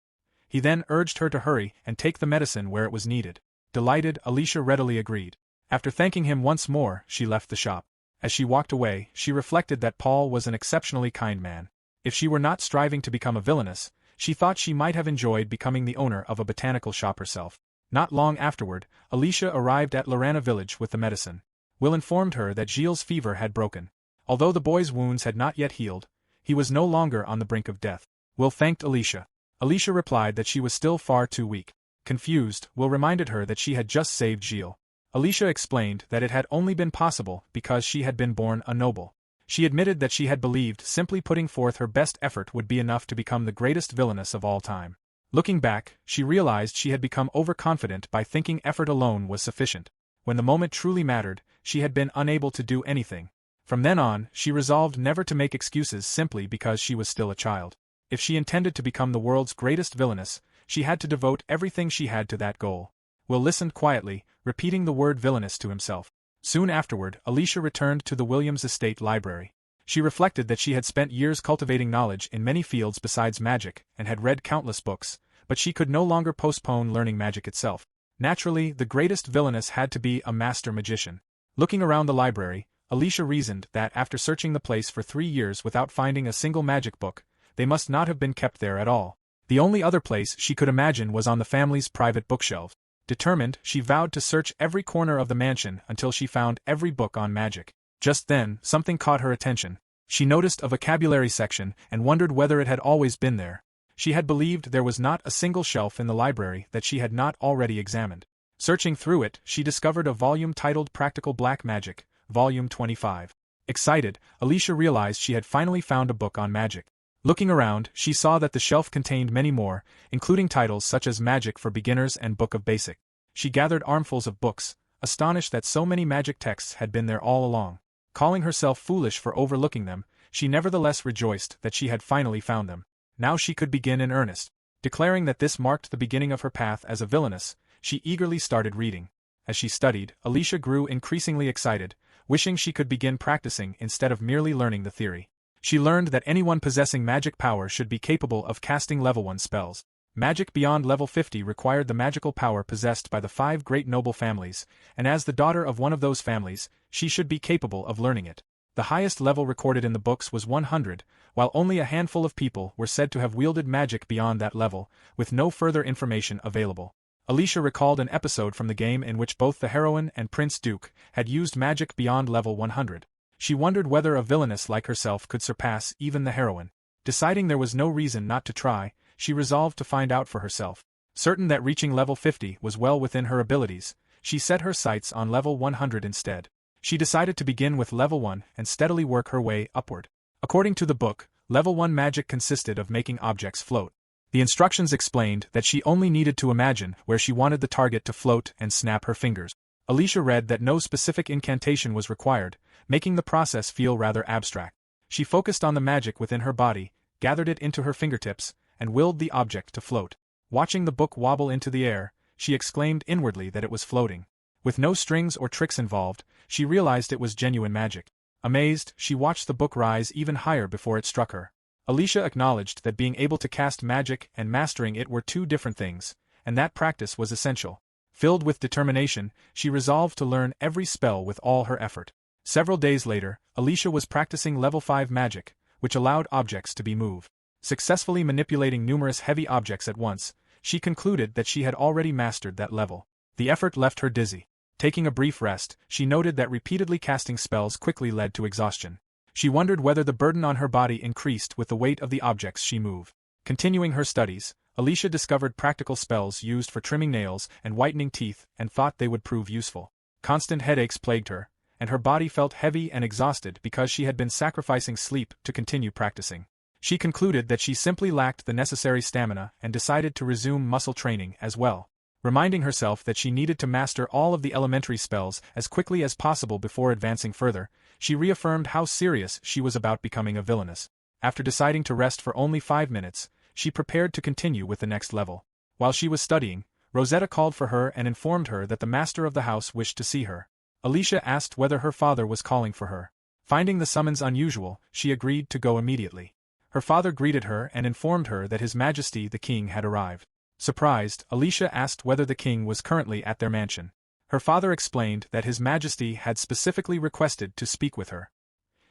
He then urged her to hurry and take the medicine where it was needed. Delighted, Alicia readily agreed. After thanking him once more, she left the shop. As she walked away, she reflected that Paul was an exceptionally kind man. If she were not striving to become a villainess, she thought she might have enjoyed becoming the owner of a botanical shop herself. Not long afterward, Alicia arrived at Lorana village with the medicine. Will informed her that Ĝille's fever had broken. Although the boy's wounds had not yet healed, he was no longer on the brink of death. Will thanked Alicia. Alicia replied that she was still far too weak. Confused, Will reminded her that she had just saved Ĝille. Alicia explained that it had only been possible because she had been born a noble. She admitted that she had believed simply putting forth her best effort would be enough to become the greatest villainess of all time. Looking back, she realized she had become overconfident by thinking effort alone was sufficient. When the moment truly mattered, she had been unable to do anything. From then on, she resolved never to make excuses simply because she was still a child. If she intended to become the world's greatest villainess, She had to devote everything she had to that goal. Will listened quietly, repeating the word villainous to himself. Soon afterward, Alicia returned to the Williams estate library. She reflected that she had spent years cultivating knowledge in many fields besides magic, and had read countless books, but she could no longer postpone learning magic itself. Naturally, the greatest villainess had to be a master magician. Looking around the library, Alicia reasoned that after searching the place for 3 years without finding a single magic book, they must not have been kept there at all. The only other place she could imagine was on the family's private bookshelves. Determined, she vowed to search every corner of the mansion until she found every book on magic. Just then, something caught her attention. She noticed a vocabulary section and wondered whether it had always been there. She had believed there was not a single shelf in the library that she had not already examined. Searching through it, she discovered a volume titled Practical Black Magic, Volume 25. Excited, Alicia realized she had finally found a book on magic. Looking around, she saw that the shelf contained many more, including titles such as Magic for Beginners and Book of Basic. She gathered armfuls of books, astonished that so many magic texts had been there all along. Calling herself foolish for overlooking them, she nevertheless rejoiced that she had finally found them. Now she could begin in earnest. Declaring that this marked the beginning of her path as a villainess, she eagerly started reading. As she studied, Alicia grew increasingly excited, wishing she could begin practicing instead of merely learning the theory. She learned that anyone possessing magic power should be capable of casting level 1 spells. Magic beyond level 50 required the magical power possessed by the 5 great noble families, and as the daughter of one of those families, she should be capable of learning it. The highest level recorded in the books was 100, while only a handful of people were said to have wielded magic beyond that level, with no further information available. Alicia recalled an episode from the game in which both the heroine and Prince Duke had used magic beyond level 100. She wondered whether a villainess like herself could surpass even the heroine. Deciding there was no reason not to try, she resolved to find out for herself. Certain that reaching level 50 was well within her abilities, she set her sights on level 100 instead. She decided to begin with level 1 and steadily work her way upward. According to the book, level 1 magic consisted of making objects float. The instructions explained that she only needed to imagine where she wanted the target to float and snap her fingers. Alicia read that no specific incantation was required, making the process feel rather abstract. She focused on the magic within her body, gathered it into her fingertips, and willed the object to float. Watching the book wobble into the air, she exclaimed inwardly that it was floating. With no strings or tricks involved, she realized it was genuine magic. Amazed, she watched the book rise even higher before it struck her. Alicia acknowledged that being able to cast magic and mastering it were 2 different things, and that practice was essential. Filled with determination, she resolved to learn every spell with all her effort. Several days later, Alicia was practicing level 5 magic, which allowed objects to be moved. Successfully manipulating numerous heavy objects at once, she concluded that she had already mastered that level. The effort left her dizzy. Taking a brief rest, she noted that repeatedly casting spells quickly led to exhaustion. She wondered whether the burden on her body increased with the weight of the objects she moved. Continuing her studies, Alicia discovered practical spells used for trimming nails and whitening teeth and thought they would prove useful. Constant headaches plagued her, and her body felt heavy and exhausted because she had been sacrificing sleep to continue practicing. She concluded that she simply lacked the necessary stamina and decided to resume muscle training as well. Reminding herself that she needed to master all of the elementary spells as quickly as possible before advancing further, she reaffirmed how serious she was about becoming a villainess. After deciding to rest for only 5 minutes, she prepared to continue with the next level. While she was studying, Rosetta called for her and informed her that the master of the house wished to see her. Alicia asked whether her father was calling for her. Finding the summons unusual, she agreed to go immediately. Her father greeted her and informed her that His Majesty the King had arrived. Surprised, Alicia asked whether the king was currently at their mansion. Her father explained that His Majesty had specifically requested to speak with her.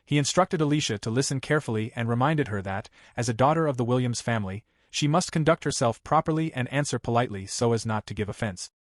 He instructed Alicia to listen carefully and reminded her that, as a daughter of the Williams family, she must conduct herself properly and answer politely so as not to give offense.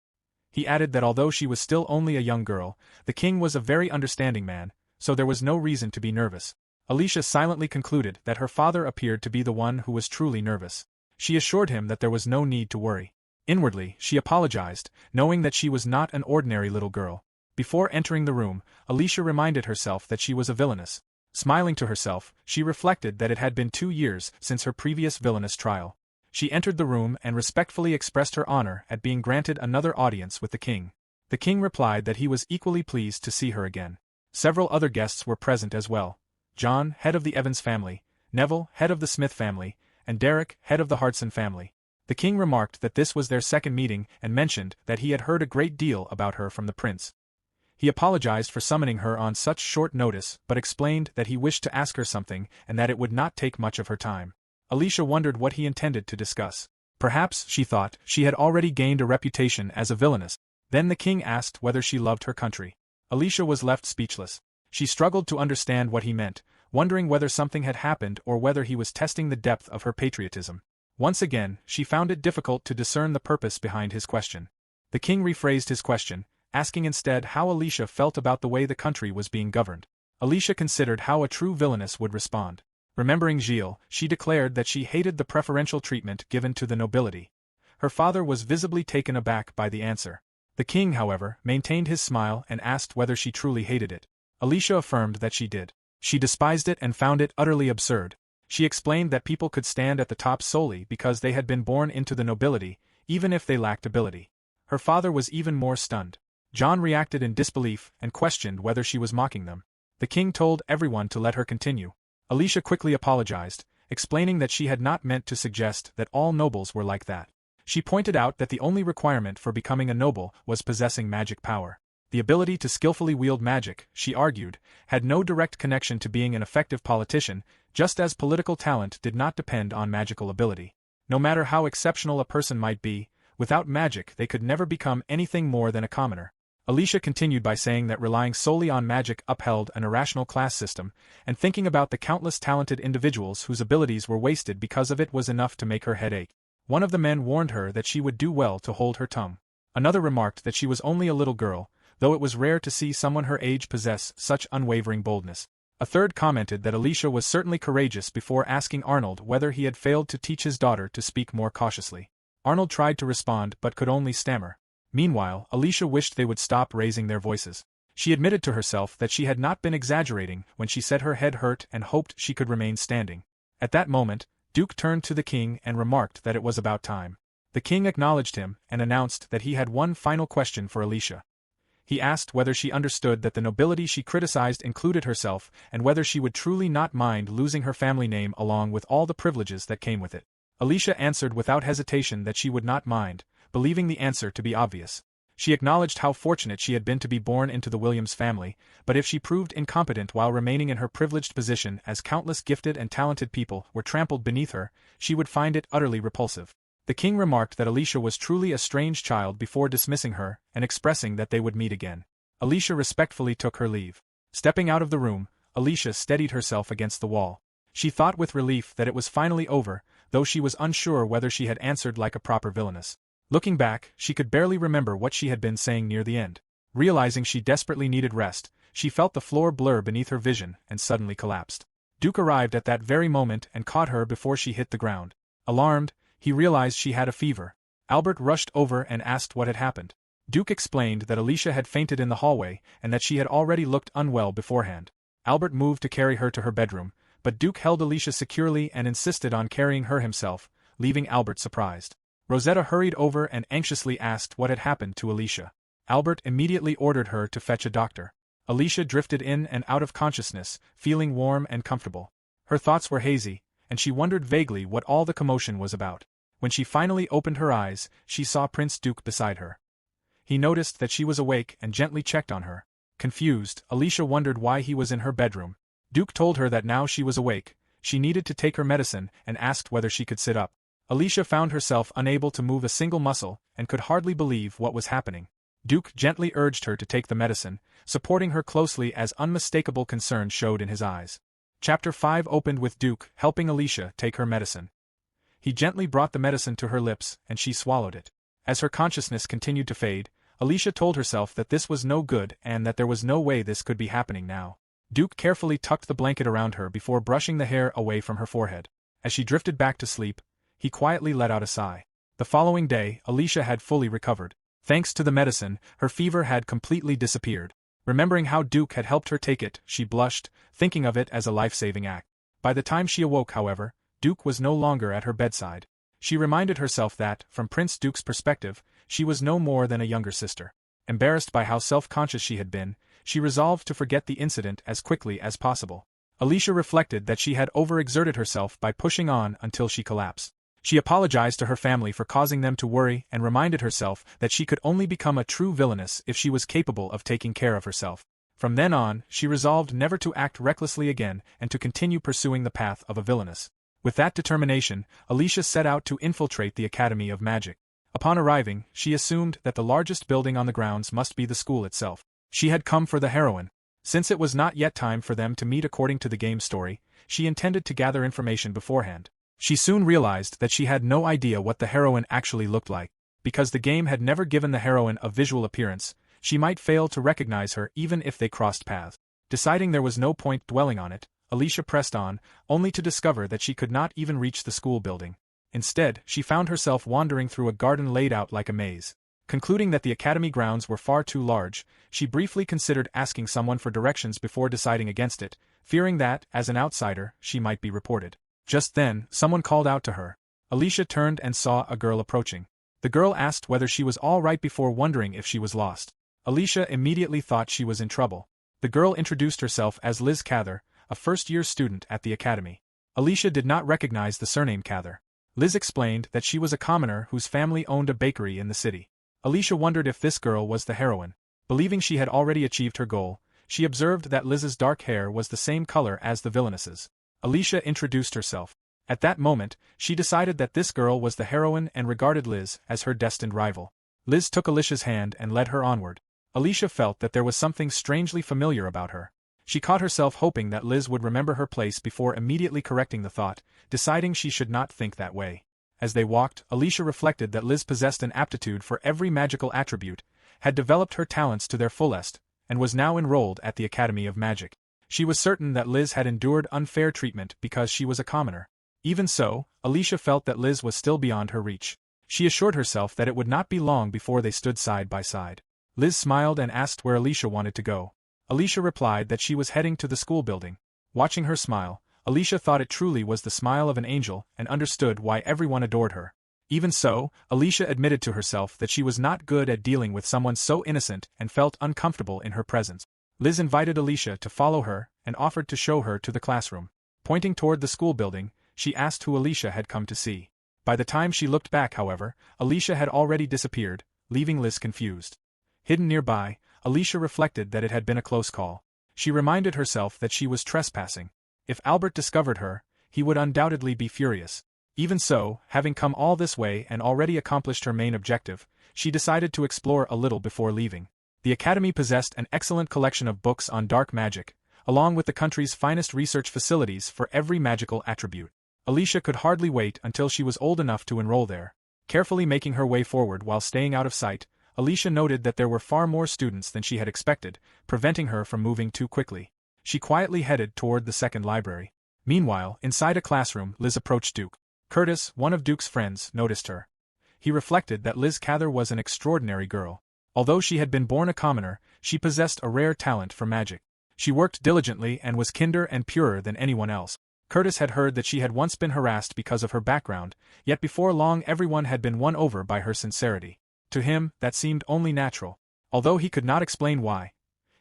He added that although she was still only a young girl, the king was a very understanding man, so there was no reason to be nervous. Alicia silently concluded that her father appeared to be the one who was truly nervous. She assured him that there was no need to worry. Inwardly, she apologized, knowing that she was not an ordinary little girl. Before entering the room, Alicia reminded herself that she was a villainess. Smiling to herself, she reflected that it had been 2 years since her previous villainous trial. She entered the room and respectfully expressed her honor at being granted another audience with the king. The king replied that he was equally pleased to see her again. Several other guests were present as well. John, head of the Evans family, Neville, head of the Smith family, and Derek, head of the Hartson family. The king remarked that this was their second meeting and mentioned that he had heard a great deal about her from the prince. He apologized for summoning her on such short notice but explained that he wished to ask her something and that it would not take much of her time. Alicia wondered what he intended to discuss. Perhaps, she thought, she had already gained a reputation as a villainess. Then the king asked whether she loved her country. Alicia was left speechless. She struggled to understand what he meant, wondering whether something had happened or whether he was testing the depth of her patriotism. Once again, she found it difficult to discern the purpose behind his question. The king rephrased his question, asking instead how Alicia felt about the way the country was being governed. Alicia considered how a true villainess would respond. Remembering Ghigh, she declared that she hated the preferential treatment given to the nobility. Her father was visibly taken aback by the answer. The king, however, maintained his smile and asked whether she truly hated it. Alicia affirmed that she did. She despised it and found it utterly absurd. She explained that people could stand at the top solely because they had been born into the nobility, even if they lacked ability. Her father was even more stunned. John reacted in disbelief and questioned whether she was mocking them. The king told everyone to let her continue. Alicia quickly apologized, explaining that she had not meant to suggest that all nobles were like that. She pointed out that the only requirement for becoming a noble was possessing magic power. The ability to skillfully wield magic, she argued, had no direct connection to being an effective politician, just as political talent did not depend on magical ability. No matter how exceptional a person might be, without magic they could never become anything more than a commoner. Alicia continued by saying that relying solely on magic upheld an irrational class system, and thinking about the countless talented individuals whose abilities were wasted because of it was enough to make her head ache. One of the men warned her that she would do well to hold her tongue. Another remarked that she was only a little girl, though it was rare to see someone her age possess such unwavering boldness. A third commented that Alicia was certainly courageous before asking Arnold whether he had failed to teach his daughter to speak more cautiously. Arnold tried to respond but could only stammer. Meanwhile, Alicia wished they would stop raising their voices. She admitted to herself that she had not been exaggerating when she said her head hurt and hoped she could remain standing. At that moment, Duke turned to the king and remarked that it was about time. The king acknowledged him and announced that he had one final question for Alicia. He asked whether she understood that the nobility she criticized included herself and whether she would truly not mind losing her family name along with all the privileges that came with it. Alicia answered without hesitation that she would not mind, believing the answer to be obvious. She acknowledged how fortunate she had been to be born into the Williams family, but if she proved incompetent while remaining in her privileged position as countless gifted and talented people were trampled beneath her, she would find it utterly repulsive. The king remarked that Alicia was truly a strange child before dismissing her and expressing that they would meet again. Alicia respectfully took her leave. Stepping out of the room, Alicia steadied herself against the wall. She thought with relief that it was finally over, though she was unsure whether she had answered like a proper villainess. Looking back, she could barely remember what she had been saying near the end. Realizing she desperately needed rest, she felt the floor blur beneath her vision and suddenly collapsed. Duke arrived at that very moment and caught her before she hit the ground. Alarmed, he realized she had a fever. Albert rushed over and asked what had happened. Duke explained that Alicia had fainted in the hallway and that she had already looked unwell beforehand. Albert moved to carry her to her bedroom, but Duke held Alicia securely and insisted on carrying her himself, leaving Albert surprised. Rosetta hurried over and anxiously asked what had happened to Alicia. Albert immediately ordered her to fetch a doctor. Alicia drifted in and out of consciousness, feeling warm and comfortable. Her thoughts were hazy, and she wondered vaguely what all the commotion was about. When she finally opened her eyes, she saw Prince Duke beside her. He noticed that she was awake and gently checked on her. Confused, Alicia wondered why he was in her bedroom. Duke told her that now she was awake, she needed to take her medicine and asked whether she could sit up. Alicia found herself unable to move a single muscle and could hardly believe what was happening. Duke gently urged her to take the medicine, supporting her closely as unmistakable concern showed in his eyes. Chapter 5 opened with Duke helping Alicia take her medicine. He gently brought the medicine to her lips and she swallowed it. As her consciousness continued to fade, Alicia told herself that this was no good and that there was no way this could be happening now. Duke carefully tucked the blanket around her before brushing the hair away from her forehead. As she drifted back to sleep, he quietly let out a sigh. The following day, Alicia had fully recovered. Thanks to the medicine, her fever had completely disappeared. Remembering how Duke had helped her take it, she blushed, thinking of it as a life-saving act. By the time she awoke, however, Duke was no longer at her bedside. She reminded herself that, from Prince Duke's perspective, she was no more than a younger sister. Embarrassed by how self-conscious she had been, she resolved to forget the incident as quickly as possible. Alicia reflected that she had overexerted herself by pushing on until she collapsed. She apologized to her family for causing them to worry and reminded herself that she could only become a true villainess if she was capable of taking care of herself. From then on, she resolved never to act recklessly again and to continue pursuing the path of a villainess. With that determination, Alicia set out to infiltrate the Academy of Magic. Upon arriving, she assumed that the largest building on the grounds must be the school itself. She had come for the heroine. Since it was not yet time for them to meet according to the game's story, she intended to gather information beforehand. She soon realized that she had no idea what the heroine actually looked like. Because the game had never given the heroine a visual appearance, she might fail to recognize her even if they crossed paths. Deciding there was no point dwelling on it, Alicia pressed on, only to discover that she could not even reach the school building. Instead, she found herself wandering through a garden laid out like a maze. Concluding that the academy grounds were far too large, she briefly considered asking someone for directions before deciding against it, fearing that, as an outsider, she might be reported. Just then, someone called out to her. Alicia turned and saw a girl approaching. The girl asked whether she was all right before wondering if she was lost. Alicia immediately thought she was in trouble. The girl introduced herself as Liz Cather, a first-year student at the academy. Alicia did not recognize the surname Cather. Liz explained that she was a commoner whose family owned a bakery in the city. Alicia wondered if this girl was the heroine. Believing she had already achieved her goal, she observed that Liz's dark hair was the same color as the villainess's. Alicia introduced herself. At that moment, she decided that this girl was the heroine and regarded Liz as her destined rival. Liz took Alicia's hand and led her onward. Alicia felt that there was something strangely familiar about her. She caught herself hoping that Liz would remember her place before immediately correcting the thought, deciding she should not think that way. As they walked, Alicia reflected that Liz possessed an aptitude for every magical attribute, had developed her talents to their fullest, and was now enrolled at the Academy of Magic. She was certain that Liz had endured unfair treatment because she was a commoner. Even so, Alicia felt that Liz was still beyond her reach. She assured herself that it would not be long before they stood side by side. Liz smiled and asked where Alicia wanted to go. Alicia replied that she was heading to the school building. Watching her smile, Alicia thought it truly was the smile of an angel and understood why everyone adored her. Even so, Alicia admitted to herself that she was not good at dealing with someone so innocent and felt uncomfortable in her presence. Liz invited Alicia to follow her and offered to show her to the classroom. Pointing toward the school building, she asked who Alicia had come to see. By the time she looked back, however, Alicia had already disappeared, leaving Liz confused. Hidden nearby, Alicia reflected that it had been a close call. She reminded herself that she was trespassing. If Albert discovered her, he would undoubtedly be furious. Even so, having come all this way and already accomplished her main objective, she decided to explore a little before leaving. The Academy possessed an excellent collection of books on dark magic, along with the country's finest research facilities for every magical attribute. Alicia could hardly wait until she was old enough to enroll there. Carefully making her way forward while staying out of sight, Alicia noted that there were far more students than she had expected, preventing her from moving too quickly. She quietly headed toward the second library. Meanwhile, inside a classroom, Liz approached Duke. Curtis, one of Duke's friends, noticed her. He reflected that Liz Cather was an extraordinary girl. Although she had been born a commoner, she possessed a rare talent for magic. She worked diligently and was kinder and purer than anyone else. Curtis had heard that she had once been harassed because of her background, yet before long everyone had been won over by her sincerity. To him, that seemed only natural. Although he could not explain why,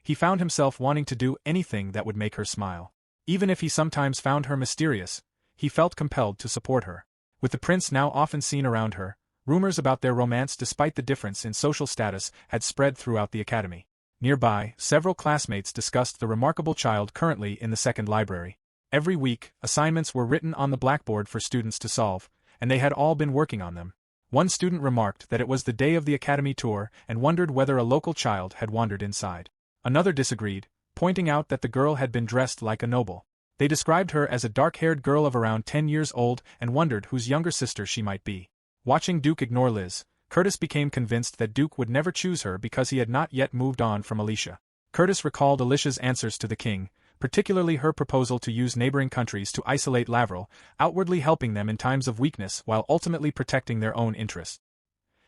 he found himself wanting to do anything that would make her smile. Even if he sometimes found her mysterious, he felt compelled to support her. With the prince now often seen around her, rumors about their romance despite the difference in social status had spread throughout the academy. Nearby, several classmates discussed the remarkable child currently in the second library. Every week, assignments were written on the blackboard for students to solve, and they had all been working on them. One student remarked that it was the day of the academy tour and wondered whether a local child had wandered inside. Another disagreed, pointing out that the girl had been dressed like a noble. They described her as a dark-haired girl of around 10 years old and wondered whose younger sister she might be. Watching Duke ignore Liz, Curtis became convinced that Duke would never choose her because he had not yet moved on from Alicia. Curtis recalled Alicia's answers to the king, particularly her proposal to use neighboring countries to isolate Lavril, outwardly helping them in times of weakness while ultimately protecting their own interests.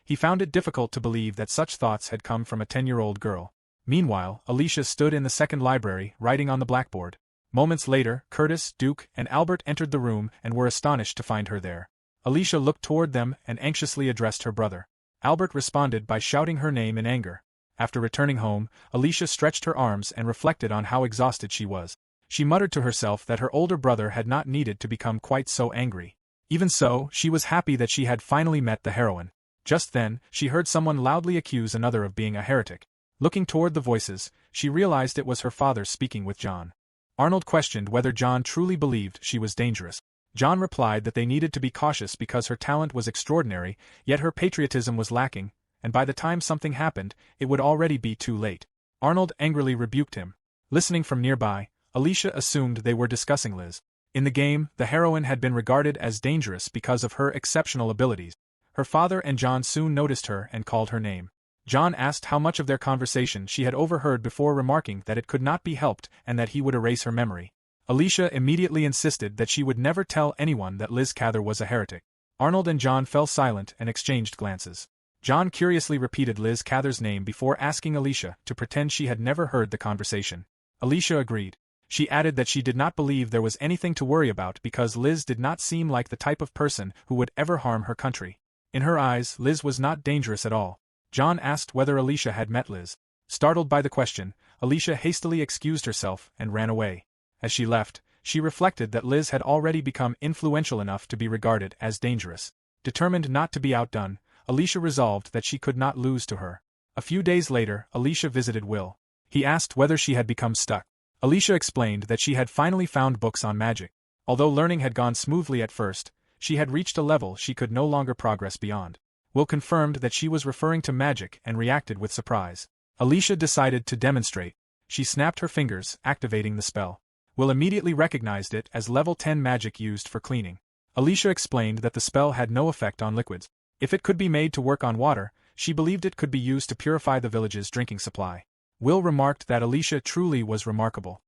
He found it difficult to believe that such thoughts had come from a 10-year-old girl. Meanwhile, Alicia stood in the second library, writing on the blackboard. Moments later, Curtis, Duke, and Albert entered the room and were astonished to find her there. Alicia looked toward them and anxiously addressed her brother. Albert responded by shouting her name in anger. After returning home, Alicia stretched her arms and reflected on how exhausted she was. She muttered to herself that her older brother had not needed to become quite so angry. Even so, she was happy that she had finally met the heroine. Just then, she heard someone loudly accuse another of being a heretic. Looking toward the voices, she realized it was her father speaking with John. Arnold questioned whether John truly believed she was dangerous. John replied that they needed to be cautious because her talent was extraordinary, yet her patriotism was lacking, and by the time something happened, it would already be too late. Arnold angrily rebuked him. Listening from nearby, Alicia assumed they were discussing Liz. In the game, the heroine had been regarded as dangerous because of her exceptional abilities. Her father and John soon noticed her and called her name. John asked how much of their conversation she had overheard before remarking that it could not be helped and that he would erase her memory. Alicia immediately insisted that she would never tell anyone that Liz Cather was a heretic. Arnold and John fell silent and exchanged glances. John curiously repeated Liz Cather's name before asking Alicia to pretend she had never heard the conversation. Alicia agreed. She added that she did not believe there was anything to worry about because Liz did not seem like the type of person who would ever harm her country. In her eyes, Liz was not dangerous at all. John asked whether Alicia had met Liz. Startled by the question, Alicia hastily excused herself and ran away. As she left, she reflected that Liz had already become influential enough to be regarded as dangerous. Determined not to be outdone, Alicia resolved that she could not lose to her. A few days later, Alicia visited Will. He asked whether she had become stuck. Alicia explained that she had finally found books on magic. Although learning had gone smoothly at first, she had reached a level she could no longer progress beyond. Will confirmed that she was referring to magic and reacted with surprise. Alicia decided to demonstrate. She snapped her fingers, activating the spell. Will immediately recognized it as level 10 magic used for cleaning. Alicia explained that the spell had no effect on liquids. If it could be made to work on water, she believed it could be used to purify the village's drinking supply. Will remarked that Alicia truly was remarkable.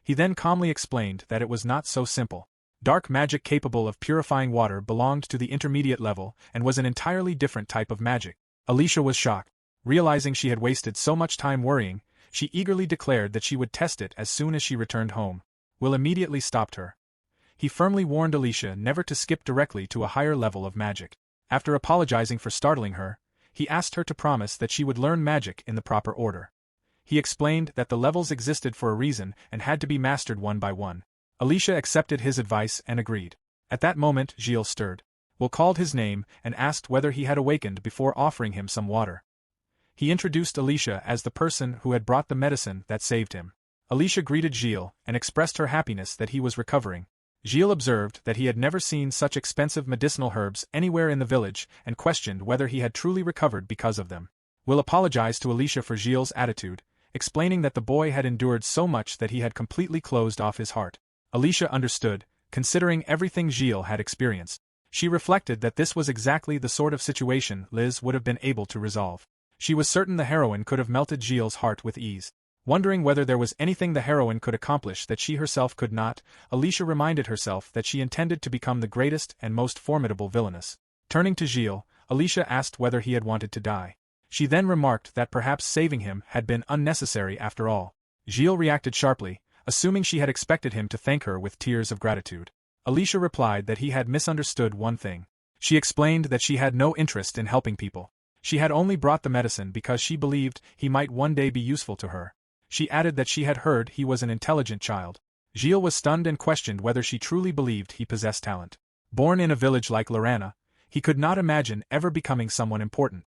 He then calmly explained that it was not so simple. Dark magic capable of purifying water belonged to the intermediate level and was an entirely different type of magic. Alicia was shocked. Realizing she had wasted so much time worrying, she eagerly declared that she would test it as soon as she returned home. Will immediately stopped her. He firmly warned Alicia never to skip directly to a higher level of magic. After apologizing for startling her, he asked her to promise that she would learn magic in the proper order. He explained that the levels existed for a reason and had to be mastered one by one. Alicia accepted his advice and agreed. At that moment, Gt stirred. Will called his name and asked whether he had awakened before offering him some water. He introduced Alicia as the person who had brought the medicine that saved him. Alicia greeted Gt and expressed her happiness that he was recovering. Gt observed that he had never seen such expensive medicinal herbs anywhere in the village and questioned whether he had truly recovered because of them. Will apologized to Alicia for Gilles' attitude, explaining that the boy had endured so much that he had completely closed off his heart. Alicia understood, considering everything Gilles had experienced. She reflected that this was exactly the sort of situation Liz would have been able to resolve. She was certain the heroine could have melted Gilles' heart with ease. Wondering whether there was anything the heroine could accomplish that she herself could not, Alicia reminded herself that she intended to become the greatest and most formidable villainess. Turning to Gilles, Alicia asked whether he had wanted to die. She then remarked that perhaps saving him had been unnecessary after all. Gilles reacted sharply, assuming she had expected him to thank her with tears of gratitude. Alicia replied that he had misunderstood one thing. She explained that she had no interest in helping people. She had only brought the medicine because she believed he might one day be useful to her. She added that she had heard he was an intelligent child. Gilles was stunned and questioned whether she truly believed he possessed talent. Born in a village like Lorana, he could not imagine ever becoming someone important.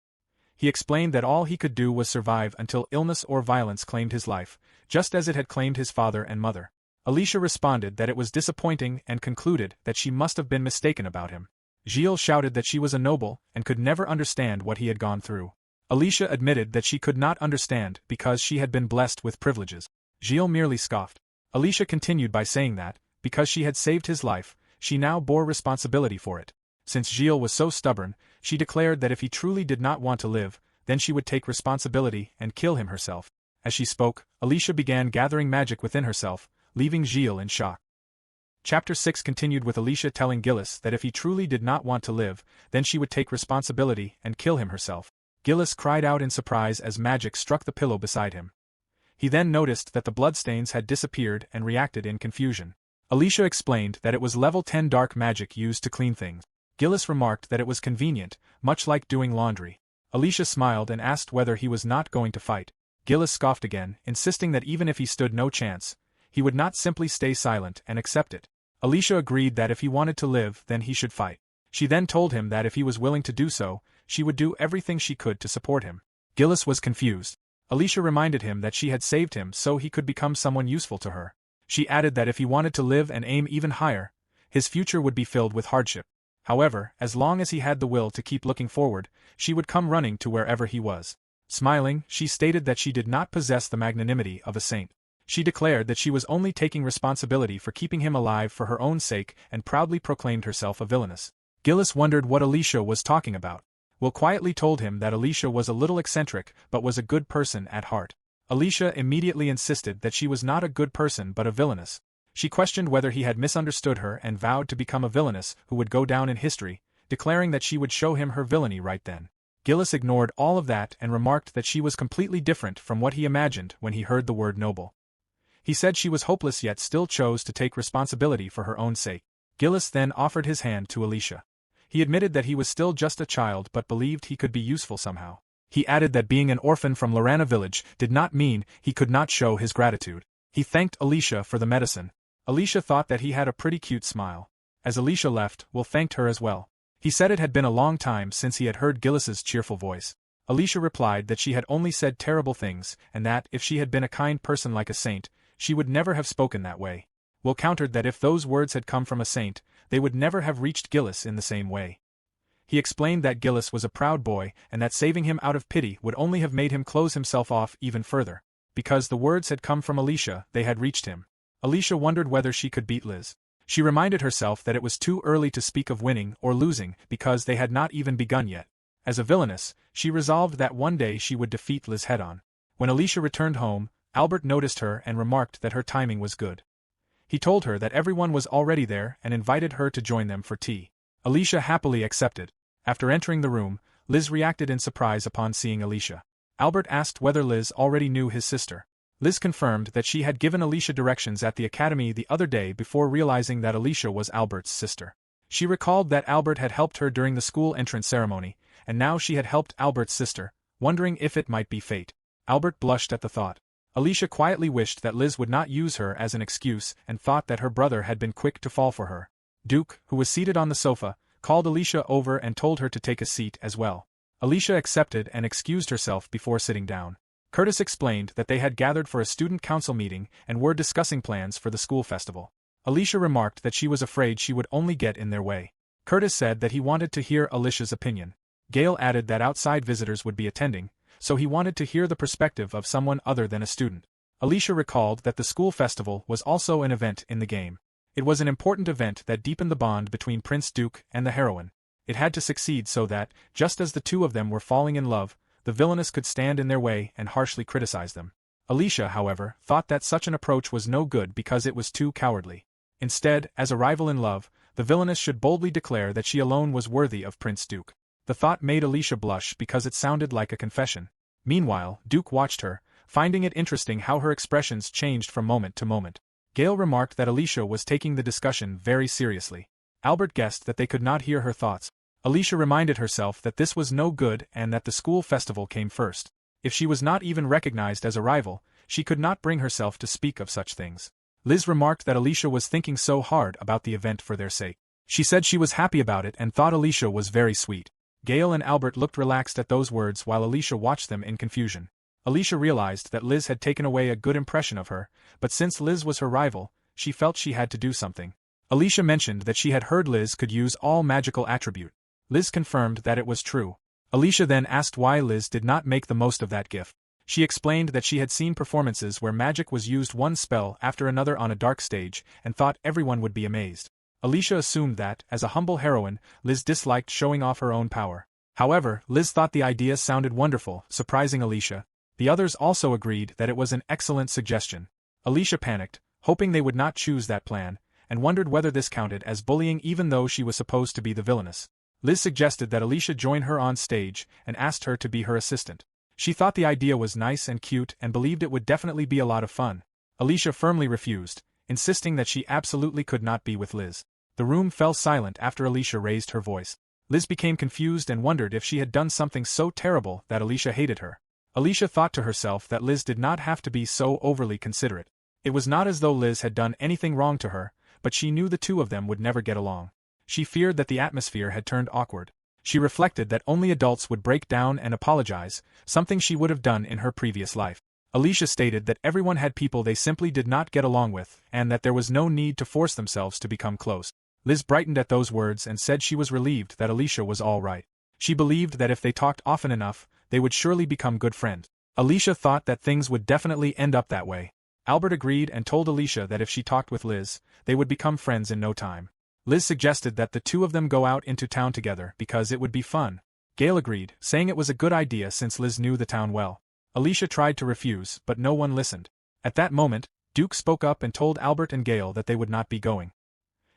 He explained that all he could do was survive until illness or violence claimed his life, just as it had claimed his father and mother. Alicia responded that it was disappointing and concluded that she must have been mistaken about him. Gilles shouted that she was a noble and could never understand what he had gone through. Alicia admitted that she could not understand because she had been blessed with privileges. Gilles merely scoffed. Alicia continued by saying that, because she had saved his life, she now bore responsibility for it. Since Gilles was so stubborn, she declared that if he truly did not want to live, then she would take responsibility and kill him herself. As she spoke, Alicia began gathering magic within herself, leaving Gilles in shock. Chapter 6 continued with Alicia telling Gilles that if he truly did not want to live, then she would take responsibility and kill him herself. Gilles cried out in surprise as magic struck the pillow beside him. He then noticed that the bloodstains had disappeared and reacted in confusion. Alicia explained that it was level 10 dark magic used to clean things. Gilles remarked that it was convenient, much like doing laundry. Alicia smiled and asked whether he was not going to fight. Gilles scoffed again, insisting that even if he stood no chance, he would not simply stay silent and accept it. Alicia agreed that if he wanted to live, then he should fight. She then told him that if he was willing to do so, she would do everything she could to support him. Ğelis was confused. Alicia reminded him that she had saved him so he could become someone useful to her. She added that if he wanted to live and aim even higher, his future would be filled with hardship. However, as long as he had the will to keep looking forward, she would come running to wherever he was. Smiling, she stated that she did not possess the magnanimity of a saint. She declared that she was only taking responsibility for keeping him alive for her own sake and proudly proclaimed herself a villainess. Ğelis wondered what Alicia was talking about. Will quietly told him that Alicia was a little eccentric but was a good person at heart. Alicia immediately insisted that she was not a good person but a villainess. She questioned whether he had misunderstood her and vowed to become a villainess who would go down in history, declaring that she would show him her villainy right then. Ğelis ignored all of that and remarked that she was completely different from what he imagined when he heard the word noble. He said she was hopeless yet still chose to take responsibility for her own sake. Ğelis then offered his hand to Alicia. He admitted that he was still just a child but believed he could be useful somehow. He added that being an orphan from Lorana village did not mean he could not show his gratitude. He thanked Alicia for the medicine. Alicia thought that he had a pretty cute smile. As Alicia left, Will thanked her as well. He said it had been a long time since he had heard Ğelis's cheerful voice. Alicia replied that she had only said terrible things and that, if she had been a kind person like a saint, she would never have spoken that way. Will countered that if those words had come from a saint, they would never have reached Ğelis in the same way. He explained that Ğelis was a proud boy and that saving him out of pity would only have made him close himself off even further. Because the words had come from Alicia, they had reached him. Alicia wondered whether she could beat Liz. She reminded herself that it was too early to speak of winning or losing because they had not even begun yet. As a villainess, she resolved that one day she would defeat Liz head-on. When Alicia returned home, Albert noticed her and remarked that her timing was good. He told her that everyone was already there and invited her to join them for tea. Alicia happily accepted. After entering the room, Liz reacted in surprise upon seeing Alicia. Albert asked whether Liz already knew his sister. Liz confirmed that she had given Alicia directions at the academy the other day before realizing that Alicia was Albert's sister. She recalled that Albert had helped her during the school entrance ceremony, and now she had helped Albert's sister, wondering if it might be fate. Albert blushed at the thought. Alicia quietly wished that Liz would not use her as an excuse and thought that her brother had been quick to fall for her. Duke, who was seated on the sofa, called Alicia over and told her to take a seat as well. Alicia accepted and excused herself before sitting down. Curtis explained that they had gathered for a student council meeting and were discussing plans for the school festival. Alicia remarked that she was afraid she would only get in their way. Curtis said that he wanted to hear Alicia's opinion. Gale added that outside visitors would be attending, so he wanted to hear the perspective of someone other than a student. Alicia recalled that the school festival was also an event in the game. It was an important event that deepened the bond between Prince Duke and the heroine. It had to succeed so that, just as the two of them were falling in love, the villainess could stand in their way and harshly criticize them. Alicia, however, thought that such an approach was no good because it was too cowardly. Instead, as a rival in love, the villainess should boldly declare that she alone was worthy of Prince Duke. The thought made Alicia blush because it sounded like a confession. Meanwhile, Duke watched her, finding it interesting how her expressions changed from moment to moment. Gale remarked that Alicia was taking the discussion very seriously. Albert guessed that they could not hear her thoughts. Alicia reminded herself that this was no good and that the school festival came first. If she was not even recognized as a rival, she could not bring herself to speak of such things. Liz remarked that Alicia was thinking so hard about the event for their sake. She said she was happy about it and thought Alicia was very sweet. Gale and Albert looked relaxed at those words while Alicia watched them in confusion. Alicia realized that Liz had taken away a good impression of her, but since Liz was her rival, she felt she had to do something. Alicia mentioned that she had heard Liz could use all magical attribute. Liz confirmed that it was true. Alicia then asked why Liz did not make the most of that gift. She explained that she had seen performances where magic was used one spell after another on a dark stage and thought everyone would be amazed. Alicia assumed that, as a humble heroine, Liz disliked showing off her own power. However, Liz thought the idea sounded wonderful, surprising Alicia. The others also agreed that it was an excellent suggestion. Alicia panicked, hoping they would not choose that plan, and wondered whether this counted as bullying even though she was supposed to be the villainess. Liz suggested that Alicia join her on stage and asked her to be her assistant. She thought the idea was nice and cute and believed it would definitely be a lot of fun. Alicia firmly refused, insisting that she absolutely could not be with Liz. The room fell silent after Alicia raised her voice. Liz became confused and wondered if she had done something so terrible that Alicia hated her. Alicia thought to herself that Liz did not have to be so overly considerate. It was not as though Liz had done anything wrong to her, but she knew the two of them would never get along. She feared that the atmosphere had turned awkward. She reflected that only adults would break down and apologize, something she would have done in her previous life. Alicia stated that everyone had people they simply did not get along with, and that there was no need to force themselves to become close. Liz brightened at those words and said she was relieved that Alicia was all right. She believed that if they talked often enough, they would surely become good friends. Alicia thought that things would definitely end up that way. Albert agreed and told Alicia that if she talked with Liz, they would become friends in no time. Liz suggested that the two of them go out into town together because it would be fun. Gale agreed, saying it was a good idea since Liz knew the town well. Alicia tried to refuse, but no one listened. At that moment, Duke spoke up and told Albert and Gale that they would not be going.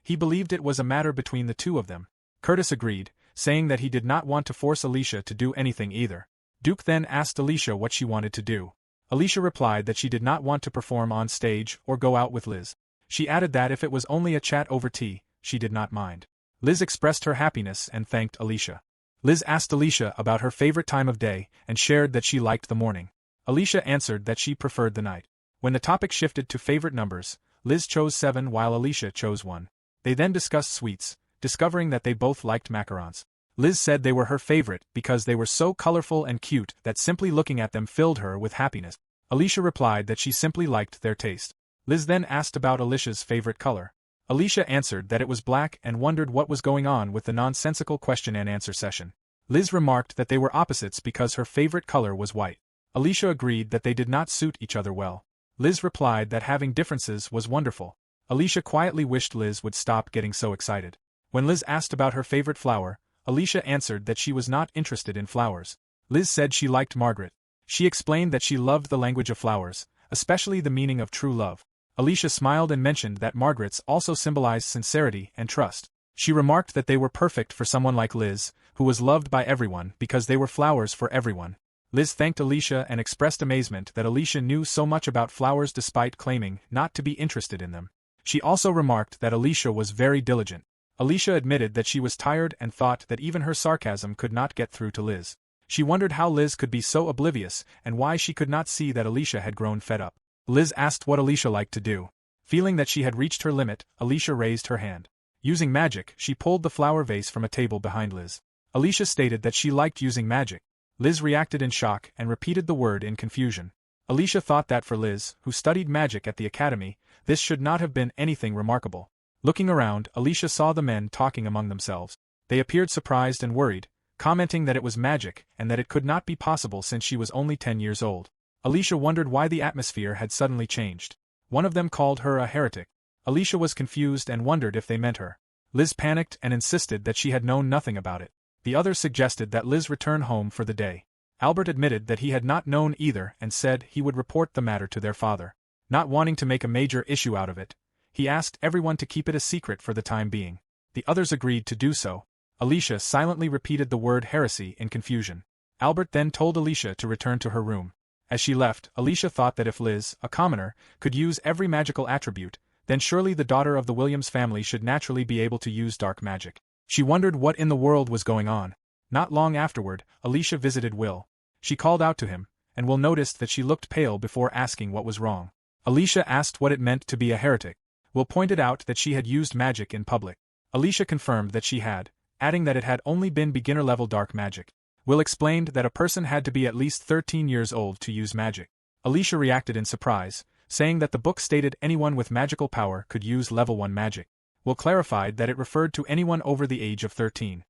He believed it was a matter between the two of them. Curtis agreed, saying that he did not want to force Alicia to do anything either. Duke then asked Alicia what she wanted to do. Alicia replied that she did not want to perform on stage or go out with Liz. She added that if it was only a chat over tea, she did not mind. Liz expressed her happiness and thanked Alicia. Liz asked Alicia about her favorite time of day and shared that she liked the morning. Alicia answered that she preferred the night. When the topic shifted to favorite numbers, Liz chose 7 while Alicia chose 1. They then discussed sweets, discovering that they both liked macarons. Liz said they were her favorite because they were so colorful and cute that simply looking at them filled her with happiness. Alicia replied that she simply liked their taste. Liz then asked about Alicia's favorite color. Alicia answered that it was black and wondered what was going on with the nonsensical question and answer session. Liz remarked that they were opposites because her favorite color was white. Alicia agreed that they did not suit each other well. Liz replied that having differences was wonderful. Alicia quietly wished Liz would stop getting so excited. When Liz asked about her favorite flower, Alicia answered that she was not interested in flowers. Liz said she liked Margaret. She explained that she loved the language of flowers, especially the meaning of true love. Alicia smiled and mentioned that Margaret's also symbolized sincerity and trust. She remarked that they were perfect for someone like Liz, who was loved by everyone because they were flowers for everyone. Liz thanked Alicia and expressed amazement that Alicia knew so much about flowers despite claiming not to be interested in them. She also remarked that Alicia was very diligent. Alicia admitted that she was tired and thought that even her sarcasm could not get through to Liz. She wondered how Liz could be so oblivious and why she could not see that Alicia had grown fed up. Liz asked what Alicia liked to do. Feeling that she had reached her limit, Alicia raised her hand. Using magic, she pulled the flower vase from a table behind Liz. Alicia stated that she liked using magic. Liz reacted in shock and repeated the word in confusion. Alicia thought that for Liz, who studied magic at the academy, this should not have been anything remarkable. Looking around, Alicia saw the men talking among themselves. They appeared surprised and worried, commenting that it was magic and that it could not be possible since she was only 10 years old. Alicia wondered why the atmosphere had suddenly changed. One of them called her a heretic. Alicia was confused and wondered if they meant her. Liz panicked and insisted that she had known nothing about it. The others suggested that Liz return home for the day. Albert admitted that he had not known either and said he would report the matter to their father. Not wanting to make a major issue out of it, he asked everyone to keep it a secret for the time being. The others agreed to do so. Alicia silently repeated the word heresy in confusion. Albert then told Alicia to return to her room. As she left, Alicia thought that if Liz, a commoner, could use every magical attribute, then surely the daughter of the Williams family should naturally be able to use dark magic. She wondered what in the world was going on. Not long afterward, Alicia visited Will. She called out to him, and Will noticed that she looked pale before asking what was wrong. Alicia asked what it meant to be a heretic. Will pointed out that she had used magic in public. Alicia confirmed that she had, adding that it had only been beginner-level dark magic. Will explained that a person had to be at least 13 years old to use magic. Alicia reacted in surprise, saying that the book stated anyone with magical power could use level 1 magic. Will clarified that it referred to anyone over the age of 13.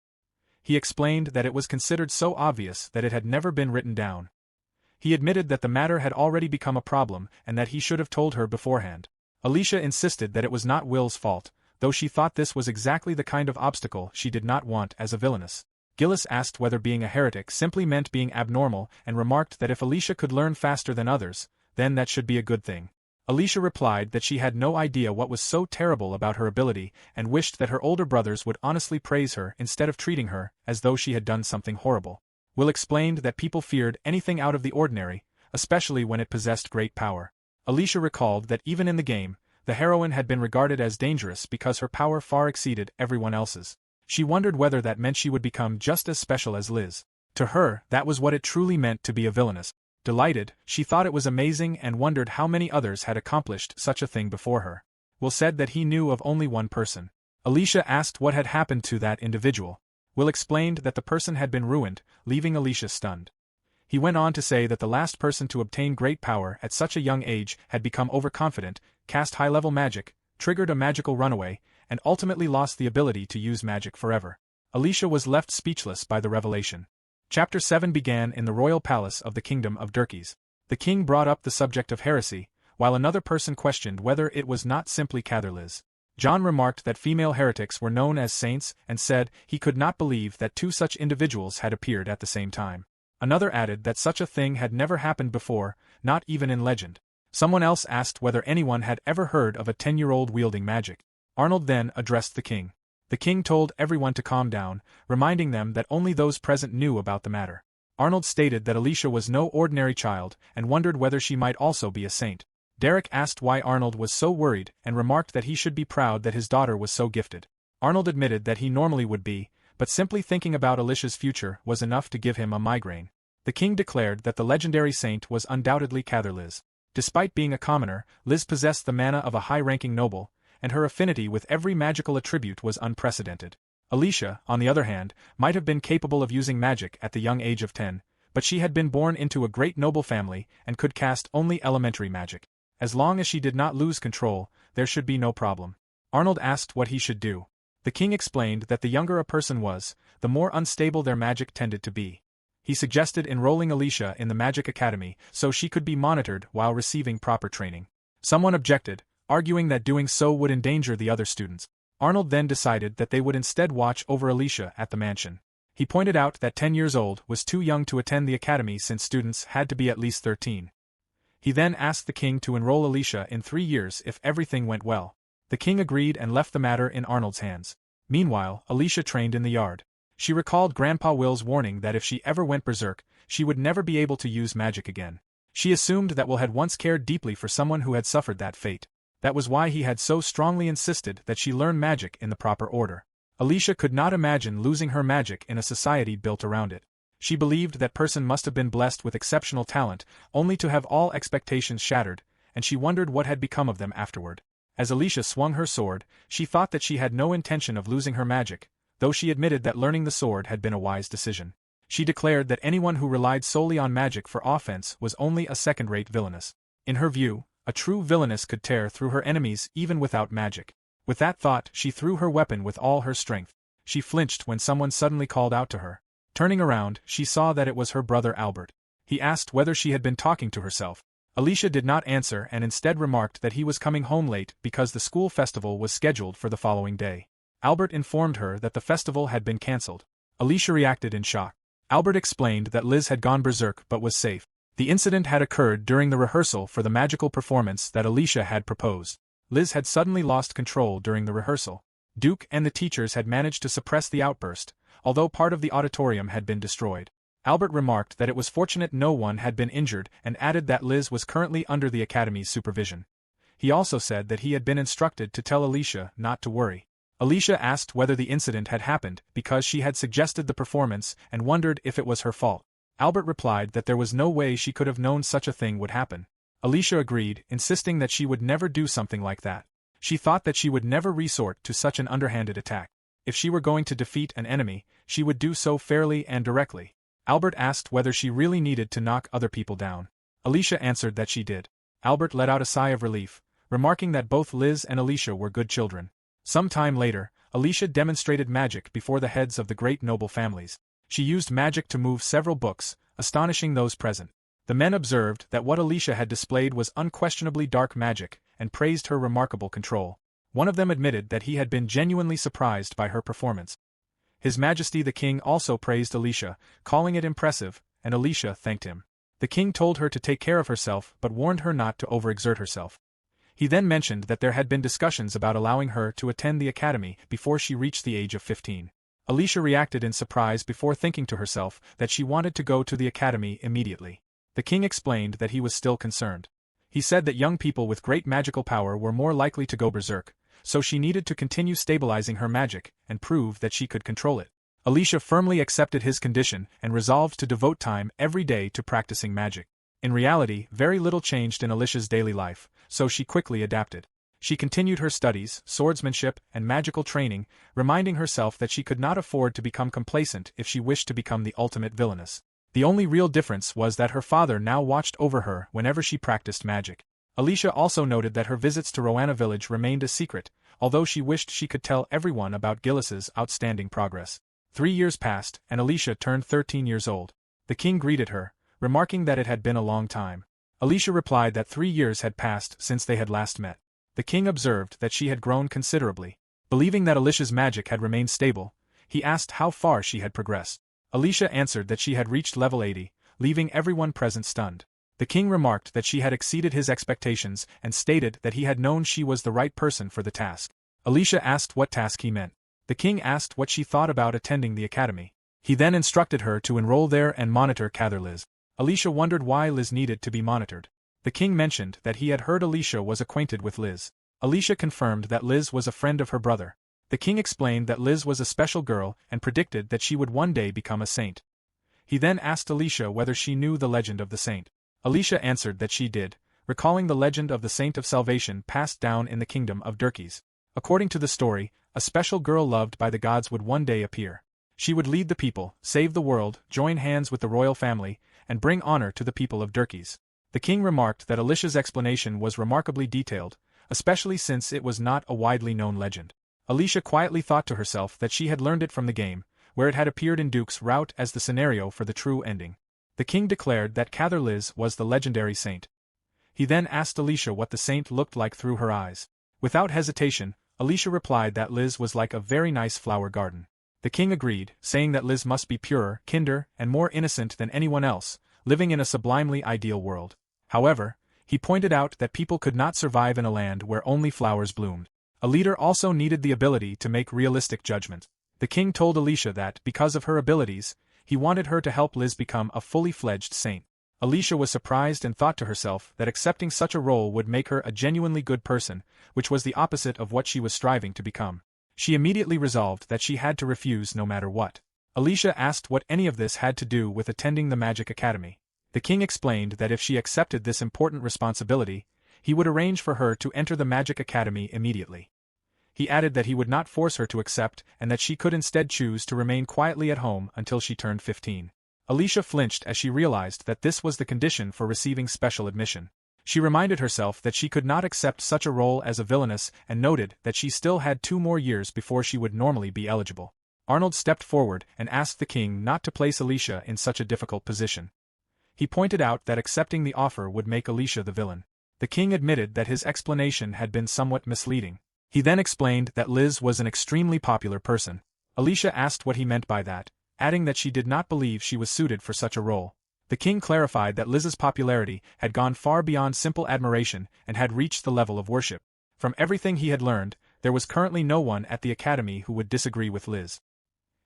He explained that it was considered so obvious that it had never been written down. He admitted that the matter had already become a problem and that he should have told her beforehand. Alicia insisted that it was not Will's fault, though she thought this was exactly the kind of obstacle she did not want as a villainess. Gillis asked whether being a heretic simply meant being abnormal and remarked that if Alicia could learn faster than others, then that should be a good thing. Alicia replied that she had no idea what was so terrible about her ability and wished that her older brothers would honestly praise her instead of treating her as though she had done something horrible. Will explained that people feared anything out of the ordinary, especially when it possessed great power. Alicia recalled that even in the game, the heroine had been regarded as dangerous because her power far exceeded everyone else's. She wondered whether that meant she would become just as special as Liz. To her, that was what it truly meant to be a villainess. Delighted, she thought it was amazing and wondered how many others had accomplished such a thing before her. Will said that he knew of only one person. Alicia asked what had happened to that individual. Will explained that the person had been ruined, leaving Alicia stunned. He went on to say that the last person to obtain great power at such a young age had become overconfident, cast high-level magic, triggered a magical runaway, and ultimately lost the ability to use magic forever. Alicia was left speechless by the revelation. Chapter 7 began in the royal palace of the kingdom of Ďurkys. The king brought up the subject of heresy, while another person questioned whether it was not simply Catherliz. John remarked that female heretics were known as saints and said he could not believe that two such individuals had appeared at the same time. Another added that such a thing had never happened before, not even in legend. Someone else asked whether anyone had ever heard of a 10-year-old wielding magic. Arnold then addressed the king. The king told everyone to calm down, reminding them that only those present knew about the matter. Arnold stated that Alicia was no ordinary child and wondered whether she might also be a saint. Derek asked why Arnold was so worried and remarked that he should be proud that his daughter was so gifted. Arnold admitted that he normally would be, but simply thinking about Alicia's future was enough to give him a migraine. The king declared that the legendary saint was undoubtedly Catherliz. Despite being a commoner, Liz possessed the mana of a high-ranking noble, and her affinity with every magical attribute was unprecedented. Alicia, on the other hand, might have been capable of using magic at the young age of 10, but she had been born into a great noble family and could cast only elementary magic. As long as she did not lose control, there should be no problem. Arnold asked what he should do. The king explained that the younger a person was, the more unstable their magic tended to be. He suggested enrolling Alicia in the Magic Academy so she could be monitored while receiving proper training. Someone objected, arguing that doing so would endanger the other students. Arnold then decided that they would instead watch over Alicia at the mansion. He pointed out that 10 years old was too young to attend the academy since students had to be at least 13. He then asked the king to enroll Alicia in 3 years if everything went well. The king agreed and left the matter in Arnold's hands. Meanwhile, Alicia trained in the yard. She recalled Grandpa Will's warning that if she ever went berserk, she would never be able to use magic again. She assumed that Will had once cared deeply for someone who had suffered that fate. That was why he had so strongly insisted that she learn magic in the proper order. Alicia could not imagine losing her magic in a society built around it. She believed that person must have been blessed with exceptional talent, only to have all expectations shattered, and she wondered what had become of them afterward. As Alicia swung her sword, she thought that she had no intention of losing her magic, though she admitted that learning the sword had been a wise decision. She declared that anyone who relied solely on magic for offense was only a second-rate villainess. In her view, a true villainess could tear through her enemies even without magic. With that thought, she threw her weapon with all her strength. She flinched when someone suddenly called out to her. Turning around, she saw that it was her brother Albert. He asked whether she had been talking to herself. Alicia did not answer and instead remarked that he was coming home late because the school festival was scheduled for the following day. Albert informed her that the festival had been cancelled. Alicia reacted in shock. Albert explained that Liz had gone berserk but was safe. The incident had occurred during the rehearsal for the magical performance that Alicia had proposed. Liz had suddenly lost control during the rehearsal. Duke and the teachers had managed to suppress the outburst, although part of the auditorium had been destroyed. Albert remarked that it was fortunate no one had been injured and added that Liz was currently under the academy's supervision. He also said that he had been instructed to tell Alicia not to worry. Alicia asked whether the incident had happened because she had suggested the performance and wondered if it was her fault. Albert replied that there was no way she could have known such a thing would happen. Alicia agreed, insisting that she would never do something like that. She thought that she would never resort to such an underhanded attack. If she were going to defeat an enemy, she would do so fairly and directly. Albert asked whether she really needed to knock other people down. Alicia answered that she did. Albert let out a sigh of relief, remarking that both Liz and Alicia were good children. Some time later, Alicia demonstrated magic before the heads of the great noble families. She used magic to move several books, astonishing those present. The men observed that what Alicia had displayed was unquestionably dark magic, and praised her remarkable control. One of them admitted that he had been genuinely surprised by her performance. His Majesty the King also praised Alicia, calling it impressive, and Alicia thanked him. The king told her to take care of herself but warned her not to overexert herself. He then mentioned that there had been discussions about allowing her to attend the academy before she reached the age of 15. Alicia reacted in surprise before thinking to herself that she wanted to go to the academy immediately. The king explained that he was still concerned. He said that young people with great magical power were more likely to go berserk, so she needed to continue stabilizing her magic and prove that she could control it. Alicia firmly accepted his condition and resolved to devote time every day to practicing magic. In reality, very little changed in Alicia's daily life, so she quickly adapted. She continued her studies, swordsmanship, and magical training, reminding herself that she could not afford to become complacent if she wished to become the ultimate villainess. The only real difference was that her father now watched over her whenever she practiced magic. Alicia also noted that her visits to Roanna village remained a secret, although she wished she could tell everyone about Gillis's outstanding progress. 3 years passed, and Alicia turned 13 years old. The king greeted her, remarking that it had been a long time. Alicia replied that 3 years had passed since they had last met. The king observed that she had grown considerably. Believing that Alicia's magic had remained stable, he asked how far she had progressed. Alicia answered that she had reached level 80, leaving everyone present stunned. The king remarked that she had exceeded his expectations and stated that he had known she was the right person for the task. Alicia asked what task he meant. The king asked what she thought about attending the academy. He then instructed her to enroll there and monitor Liz. Alicia wondered why Liz needed to be monitored. The king mentioned that he had heard Alicia was acquainted with Liz. Alicia confirmed that Liz was a friend of her brother. The king explained that Liz was a special girl and predicted that she would one day become a saint. He then asked Alicia whether she knew the legend of the saint. Alicia answered that she did, recalling the legend of the Saint of Salvation passed down in the kingdom of Ďurkys. According to the story, a special girl loved by the gods would one day appear. She would lead the people, save the world, join hands with the royal family, and bring honor to the people of Ďurkys. The king remarked that Alicia's explanation was remarkably detailed, especially since it was not a widely known legend. Alicia quietly thought to herself that she had learned it from the game, where it had appeared in Duke's route as the scenario for the true ending. The king declared that Liz was the legendary saint. He then asked Alicia what the saint looked like through her eyes. Without hesitation, Alicia replied that Liz was like a very nice flower garden. The king agreed, saying that Liz must be purer, kinder, and more innocent than anyone else, living in a sublimely ideal world. However, he pointed out that people could not survive in a land where only flowers bloomed. A leader also needed the ability to make realistic judgments. The king told Alicia that, because of her abilities, he wanted her to help Liz become a fully fledged saint. Alicia was surprised and thought to herself that accepting such a role would make her a genuinely good person, which was the opposite of what she was striving to become. She immediately resolved that she had to refuse no matter what. Alicia asked what any of this had to do with attending the Magic Academy. The king explained that if she accepted this important responsibility, he would arrange for her to enter the Magic Academy immediately. He added that he would not force her to accept and that she could instead choose to remain quietly at home until she turned 15. Alicia flinched as she realized that this was the condition for receiving special admission. She reminded herself that she could not accept such a role as a villainess and noted that she still had 2 more years before she would normally be eligible. Arnold stepped forward and asked the king not to place Alicia in such a difficult position. He pointed out that accepting the offer would make Alicia the villain. The king admitted that his explanation had been somewhat misleading. He then explained that Liz was an extremely popular person. Alicia asked what he meant by that, adding that she did not believe she was suited for such a role. The king clarified that Liz's popularity had gone far beyond simple admiration and had reached the level of worship. From everything he had learned, there was currently no one at the academy who would disagree with Liz.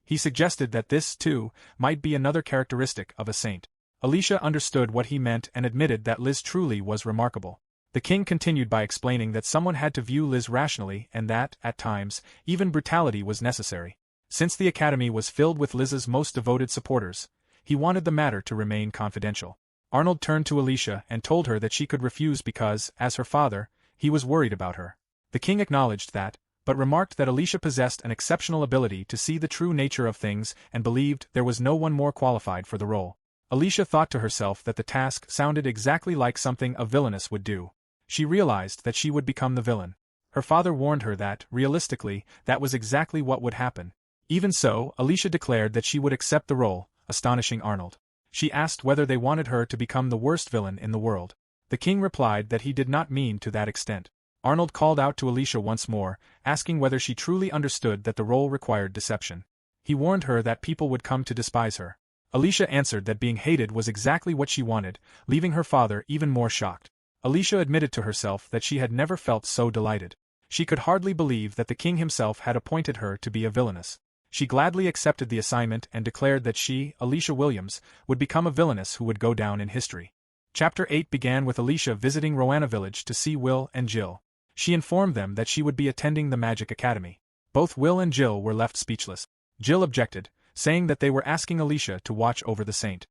He suggested that this, too, might be another characteristic of a saint. Alicia understood what he meant and admitted that Liz truly was remarkable. The king continued by explaining that someone had to view Liz rationally and that, at times, even brutality was necessary. Since the academy was filled with Liz's most devoted supporters, he wanted the matter to remain confidential. Arnold turned to Alicia and told her that she could refuse because, as her father, he was worried about her. The king acknowledged that, but remarked that Alicia possessed an exceptional ability to see the true nature of things and believed there was no one more qualified for the role. Alicia thought to herself that the task sounded exactly like something a villainess would do. She realized that she would become the villain. Her father warned her that, realistically, that was exactly what would happen. Even so, Alicia declared that she would accept the role, astonishing Arnold. She asked whether they wanted her to become the worst villain in the world. The king replied that he did not mean to that extent. Arnold called out to Alicia once more, asking whether she truly understood that the role required deception. He warned her that people would come to despise her. Alicia answered that being hated was exactly what she wanted, leaving her father even more shocked. Alicia admitted to herself that she had never felt so delighted. She could hardly believe that the king himself had appointed her to be a villainess. She gladly accepted the assignment and declared that she, Alicia Williams, would become a villainess who would go down in history. Chapter 8 began with Alicia visiting Roanna village to see Will and Jill. She informed them that she would be attending the Magic Academy. Both Will and Jill were left speechless. Jill objected, saying that they were asking Alicia to watch over the saint.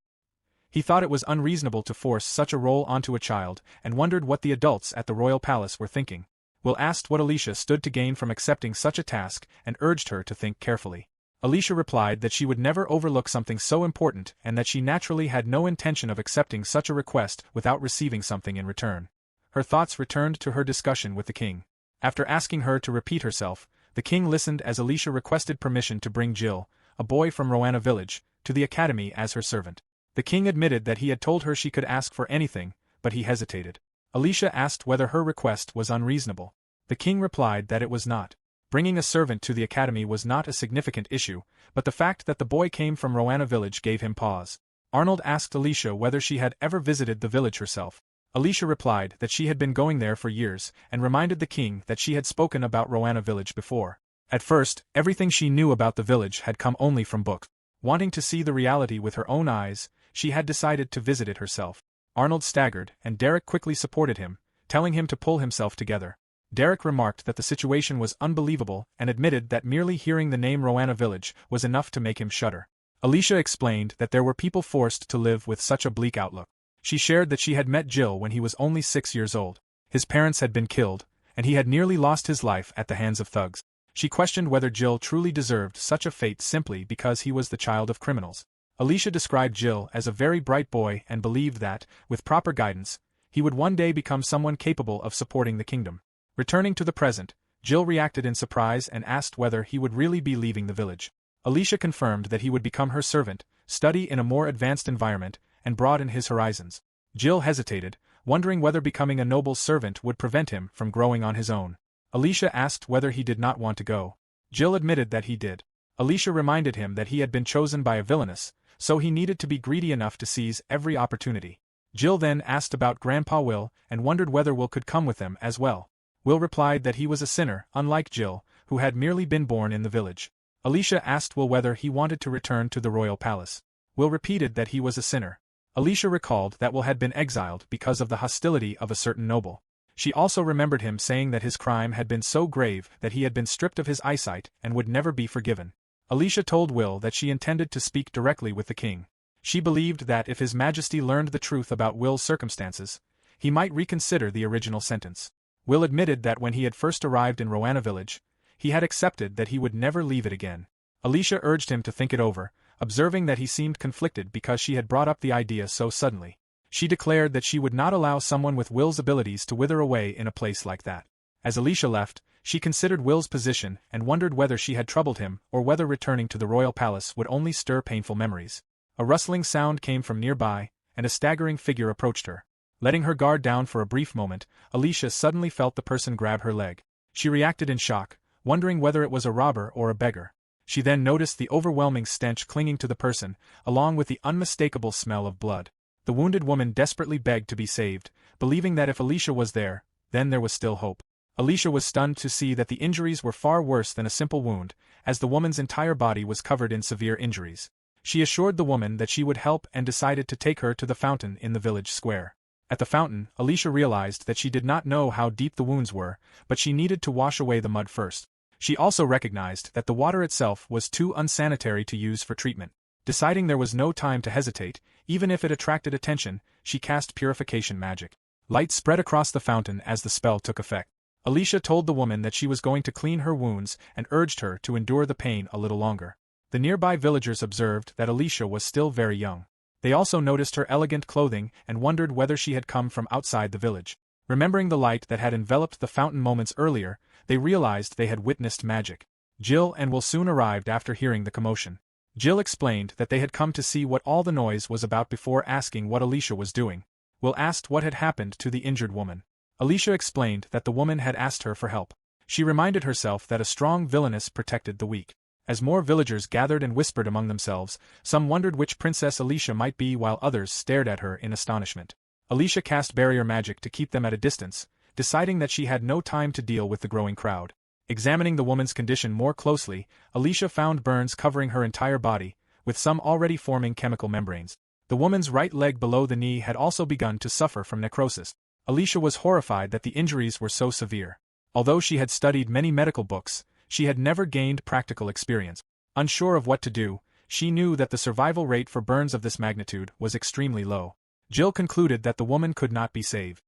He thought it was unreasonable to force such a role onto a child and wondered what the adults at the royal palace were thinking. Will asked what Alicia stood to gain from accepting such a task and urged her to think carefully. Alicia replied that she would never overlook something so important and that she naturally had no intention of accepting such a request without receiving something in return. Her thoughts returned to her discussion with the king. After asking her to repeat herself, the king listened as Alicia requested permission to bring Jill, a boy from Roanna village, to the academy as her servant. The king admitted that he had told her she could ask for anything, but he hesitated. Alicia asked whether her request was unreasonable. The king replied that it was not. Bringing a servant to the academy was not a significant issue, but the fact that the boy came from Roanna village gave him pause. Arnold asked Alicia whether she had ever visited the village herself. Alicia replied that she had been going there for years and reminded the king that she had spoken about Roanna village before. At first, everything she knew about the village had come only from books. Wanting to see the reality with her own eyes, she had decided to visit it herself. Arnold staggered, and Derek quickly supported him, telling him to pull himself together. Derek remarked that the situation was unbelievable and admitted that merely hearing the name Roanna village was enough to make him shudder. Alicia explained that there were people forced to live with such a bleak outlook. She shared that she had met Jill when he was only 6 years old. His parents had been killed, and he had nearly lost his life at the hands of thugs. She questioned whether Jill truly deserved such a fate simply because he was the child of criminals. Alicia described Jill as a very bright boy and believed that, with proper guidance, he would one day become someone capable of supporting the kingdom. Returning to the present, Jill reacted in surprise and asked whether he would really be leaving the village. Alicia confirmed that he would become her servant, study in a more advanced environment, and broaden his horizons. Jill hesitated, wondering whether becoming a noble's servant would prevent him from growing on his own. Alicia asked whether he did not want to go. Jill admitted that he did. Alicia reminded him that he had been chosen by a villainess, so he needed to be greedy enough to seize every opportunity. Jill then asked about Grandpa Will and wondered whether Will could come with them as well. Will replied that he was a sinner, unlike Jill, who had merely been born in the village. Alicia asked Will whether he wanted to return to the royal palace. Will repeated that he was a sinner. Alicia recalled that Will had been exiled because of the hostility of a certain noble. She also remembered him saying that his crime had been so grave that he had been stripped of his eyesight and would never be forgiven. Alicia told Will that she intended to speak directly with the king. She believed that if His Majesty learned the truth about Will's circumstances, he might reconsider the original sentence. Will admitted that when he had first arrived in Roanna village, he had accepted that he would never leave it again. Alicia urged him to think it over, observing that he seemed conflicted because she had brought up the idea so suddenly. She declared that she would not allow someone with Will's abilities to wither away in a place like that. As Alicia left, she considered Will's position and wondered whether she had troubled him or whether returning to the royal palace would only stir painful memories. A rustling sound came from nearby, and a staggering figure approached her. Letting her guard down for a brief moment, Alicia suddenly felt the person grab her leg. She reacted in shock, wondering whether it was a robber or a beggar. She then noticed the overwhelming stench clinging to the person, along with the unmistakable smell of blood. The wounded woman desperately begged to be saved, believing that if Alicia was there, then there was still hope. Alicia was stunned to see that the injuries were far worse than a simple wound, as the woman's entire body was covered in severe injuries. She assured the woman that she would help and decided to take her to the fountain in the village square. At the fountain, Alicia realized that she did not know how deep the wounds were, but she needed to wash away the mud first. She also recognized that the water itself was too unsanitary to use for treatment. Deciding there was no time to hesitate, even if it attracted attention, she cast purification magic. Light spread across the fountain as the spell took effect. Alicia told the woman that she was going to clean her wounds and urged her to endure the pain a little longer. The nearby villagers observed that Alicia was still very young. They also noticed her elegant clothing and wondered whether she had come from outside the village. Remembering the light that had enveloped the fountain moments earlier, they realized they had witnessed magic. Jill and Will soon arrived after hearing the commotion. Jill explained that they had come to see what all the noise was about before asking what Alicia was doing. Will asked what had happened to the injured woman. Alicia explained that the woman had asked her for help. She reminded herself that a strong villainess protected the weak. As more villagers gathered and whispered among themselves, some wondered which princess Alicia might be while others stared at her in astonishment. Alicia cast barrier magic to keep them at a distance, deciding that she had no time to deal with the growing crowd. Examining the woman's condition more closely, Alicia found burns covering her entire body, with some already forming chemical membranes. The woman's right leg below the knee had also begun to suffer from necrosis. Alicia was horrified that the injuries were so severe. Although she had studied many medical books, she had never gained practical experience. Unsure of what to do, she knew that the survival rate for burns of this magnitude was extremely low. Jill concluded that the woman could not be saved.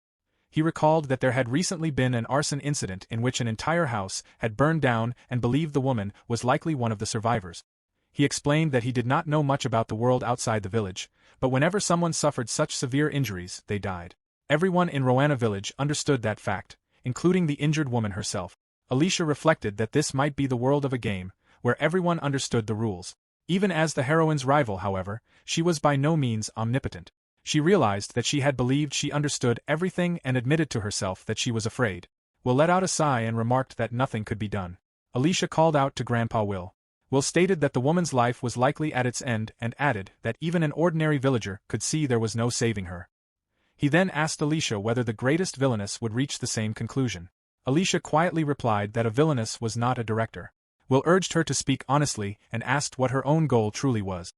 He recalled that there had recently been an arson incident in which an entire house had burned down and believed the woman was likely one of the survivors. He explained that he did not know much about the world outside the village, but whenever someone suffered such severe injuries, they died. Everyone in Roanna village understood that fact, including the injured woman herself. Alicia reflected that this might be the world of a game, where everyone understood the rules. Even as the heroine's rival, however, she was by no means omnipotent. She realized that she had believed she understood everything and admitted to herself that she was afraid. Will let out a sigh and remarked that nothing could be done. Alicia called out to Grandpa Will. Will stated that the woman's life was likely at its end and added that even an ordinary villager could see there was no saving her. He then asked Alicia whether the greatest villainess would reach the same conclusion. Alicia quietly replied that a villainess was not a director. Will urged her to speak honestly and asked what her own goal truly was.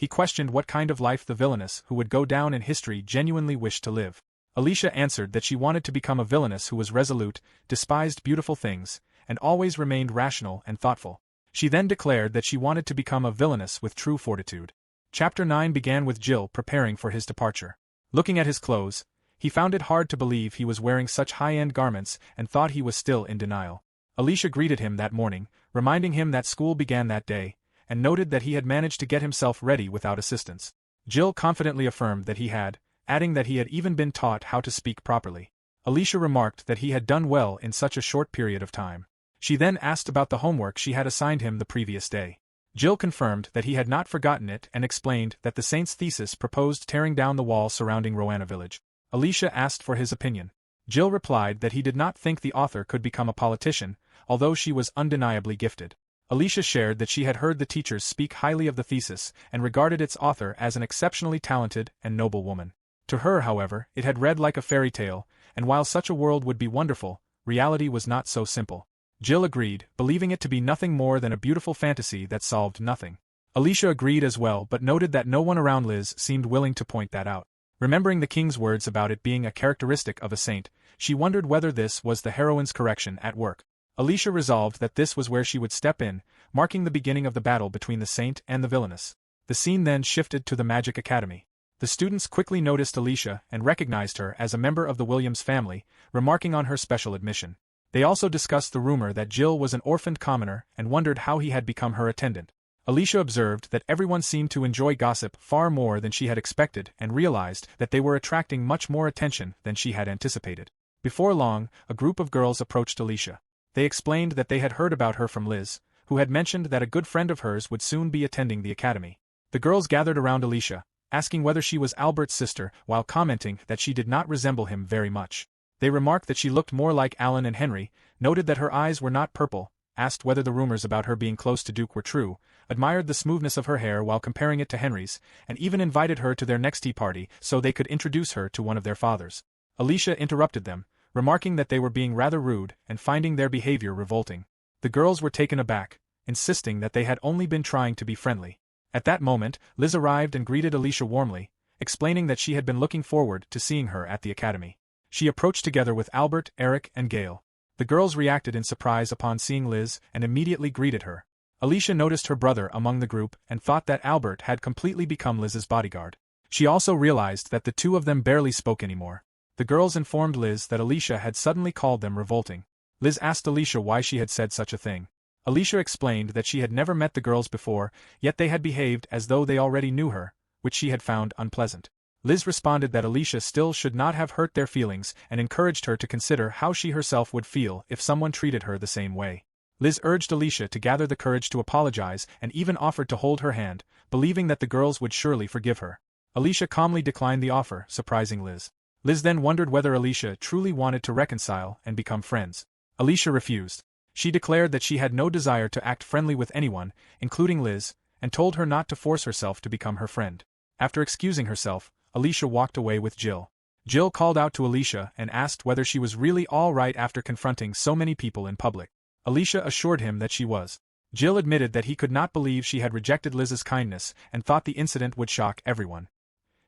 He questioned what kind of life the villainess who would go down in history genuinely wished to live. Alicia answered that she wanted to become a villainess who was resolute, despised beautiful things, and always remained rational and thoughtful. She then declared that she wanted to become a villainess with true fortitude. Chapter 9 began with Jill preparing for his departure. Looking at his clothes, he found it hard to believe he was wearing such high-end garments and thought he was still in denial. Alicia greeted him that morning, reminding him that school began that day, and noted that he had managed to get himself ready without assistance. Jill confidently affirmed that he had, adding that he had even been taught how to speak properly. Alicia remarked that he had done well in such a short period of time. She then asked about the homework she had assigned him the previous day. Jill confirmed that he had not forgotten it and explained that the saint's thesis proposed tearing down the wall surrounding Roanna village. Alicia asked for his opinion. Jill replied that he did not think the author could become a politician, although she was undeniably gifted. Alicia shared that she had heard the teachers speak highly of the thesis and regarded its author as an exceptionally talented and noble woman. To her, however, it had read like a fairy tale, and while such a world would be wonderful, reality was not so simple. Jill agreed, believing it to be nothing more than a beautiful fantasy that solved nothing. Alicia agreed as well but noted that no one around Liz seemed willing to point that out. Remembering the king's words about it being a characteristic of a saint, she wondered whether this was the heroine's correction at work. Alicia resolved that this was where she would step in, marking the beginning of the battle between the saint and the villainess. The scene then shifted to the Magic Academy. The students quickly noticed Alicia and recognized her as a member of the Williams family, remarking on her special admission. They also discussed the rumor that Jill was an orphaned commoner and wondered how he had become her attendant. Alicia observed that everyone seemed to enjoy gossip far more than she had expected and realized that they were attracting much more attention than she had anticipated. Before long, a group of girls approached Alicia. They explained that they had heard about her from Liz, who had mentioned that a good friend of hers would soon be attending the academy. The girls gathered around Alicia, asking whether she was Albert's sister while commenting that she did not resemble him very much. They remarked that she looked more like Alan and Henry, noted that her eyes were not purple, asked whether the rumors about her being close to Duke were true, admired the smoothness of her hair while comparing it to Henry's, and even invited her to their next tea party so they could introduce her to one of their fathers. Alicia interrupted them, remarking that they were being rather rude and finding their behavior revolting. The girls were taken aback, insisting that they had only been trying to be friendly. At that moment, Liz arrived and greeted Alicia warmly, explaining that she had been looking forward to seeing her at the academy. She approached together with Albert, Eric, and Gail. The girls reacted in surprise upon seeing Liz and immediately greeted her. Alicia noticed her brother among the group and thought that Albert had completely become Liz's bodyguard. She also realized that the two of them barely spoke anymore. The girls informed Liz that Alicia had suddenly called them revolting. Liz asked Alicia why she had said such a thing. Alicia explained that she had never met the girls before, yet they had behaved as though they already knew her, which she had found unpleasant. Liz responded that Alicia still should not have hurt their feelings and encouraged her to consider how she herself would feel if someone treated her the same way. Liz urged Alicia to gather the courage to apologize and even offered to hold her hand, believing that the girls would surely forgive her. Alicia calmly declined the offer, surprising Liz. Liz then wondered whether Alicia truly wanted to reconcile and become friends. Alicia refused. She declared that she had no desire to act friendly with anyone, including Liz, and told her not to force herself to become her friend. After excusing herself, Alicia walked away with Jill. Jill called out to Alicia and asked whether she was really all right after confronting so many people in public. Alicia assured him that she was. Jill admitted that he could not believe she had rejected Liz's kindness and thought the incident would shock everyone.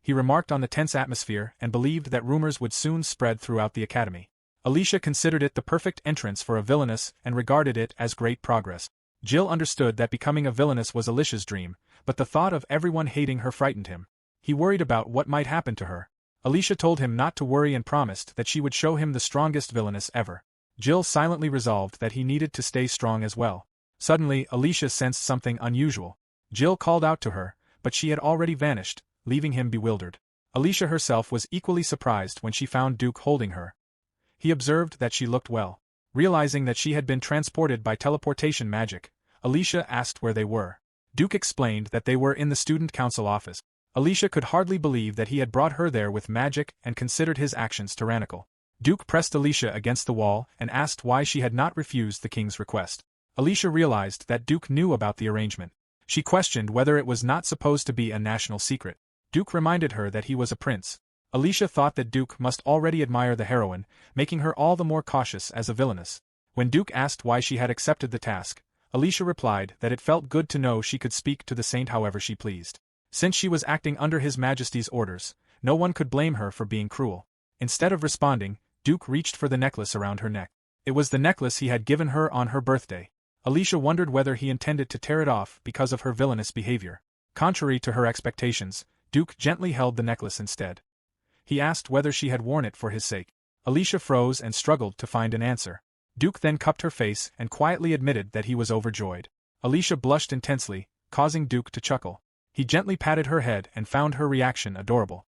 He remarked on the tense atmosphere and believed that rumors would soon spread throughout the academy. Alicia considered it the perfect entrance for a villainess and regarded it as great progress. Jill understood that becoming a villainess was Alicia's dream, but the thought of everyone hating her frightened him. He worried about what might happen to her. Alicia told him not to worry and promised that she would show him the strongest villainess ever. Jill silently resolved that he needed to stay strong as well. Suddenly, Alicia sensed something unusual. Jill called out to her, but she had already vanished, leaving him bewildered. Alicia herself was equally surprised when she found Duke holding her. He observed that she looked well. Realizing that she had been transported by teleportation magic, Alicia asked where they were. Duke explained that they were in the student council office. Alicia could hardly believe that he had brought her there with magic and considered his actions tyrannical. Duke pressed Alicia against the wall and asked why she had not refused the king's request. Alicia realized that Duke knew about the arrangement. She questioned whether it was not supposed to be a national secret. Duke reminded her that he was a prince. Alicia thought that Duke must already admire the heroine, making her all the more cautious as a villainess. When Duke asked why she had accepted the task, Alicia replied that it felt good to know she could speak to the saint however she pleased. Since she was acting under His Majesty's orders, no one could blame her for being cruel. Instead of responding, Duke reached for the necklace around her neck. It was the necklace he had given her on her birthday. Alicia wondered whether he intended to tear it off because of her villainous behavior. Contrary to her expectations, Duke gently held the necklace instead. He asked whether she had worn it for his sake. Alicia froze and struggled to find an answer. Duke then cupped her face and quietly admitted that he was overjoyed. Alicia blushed intensely, causing Duke to chuckle. He gently patted her head and found her reaction adorable.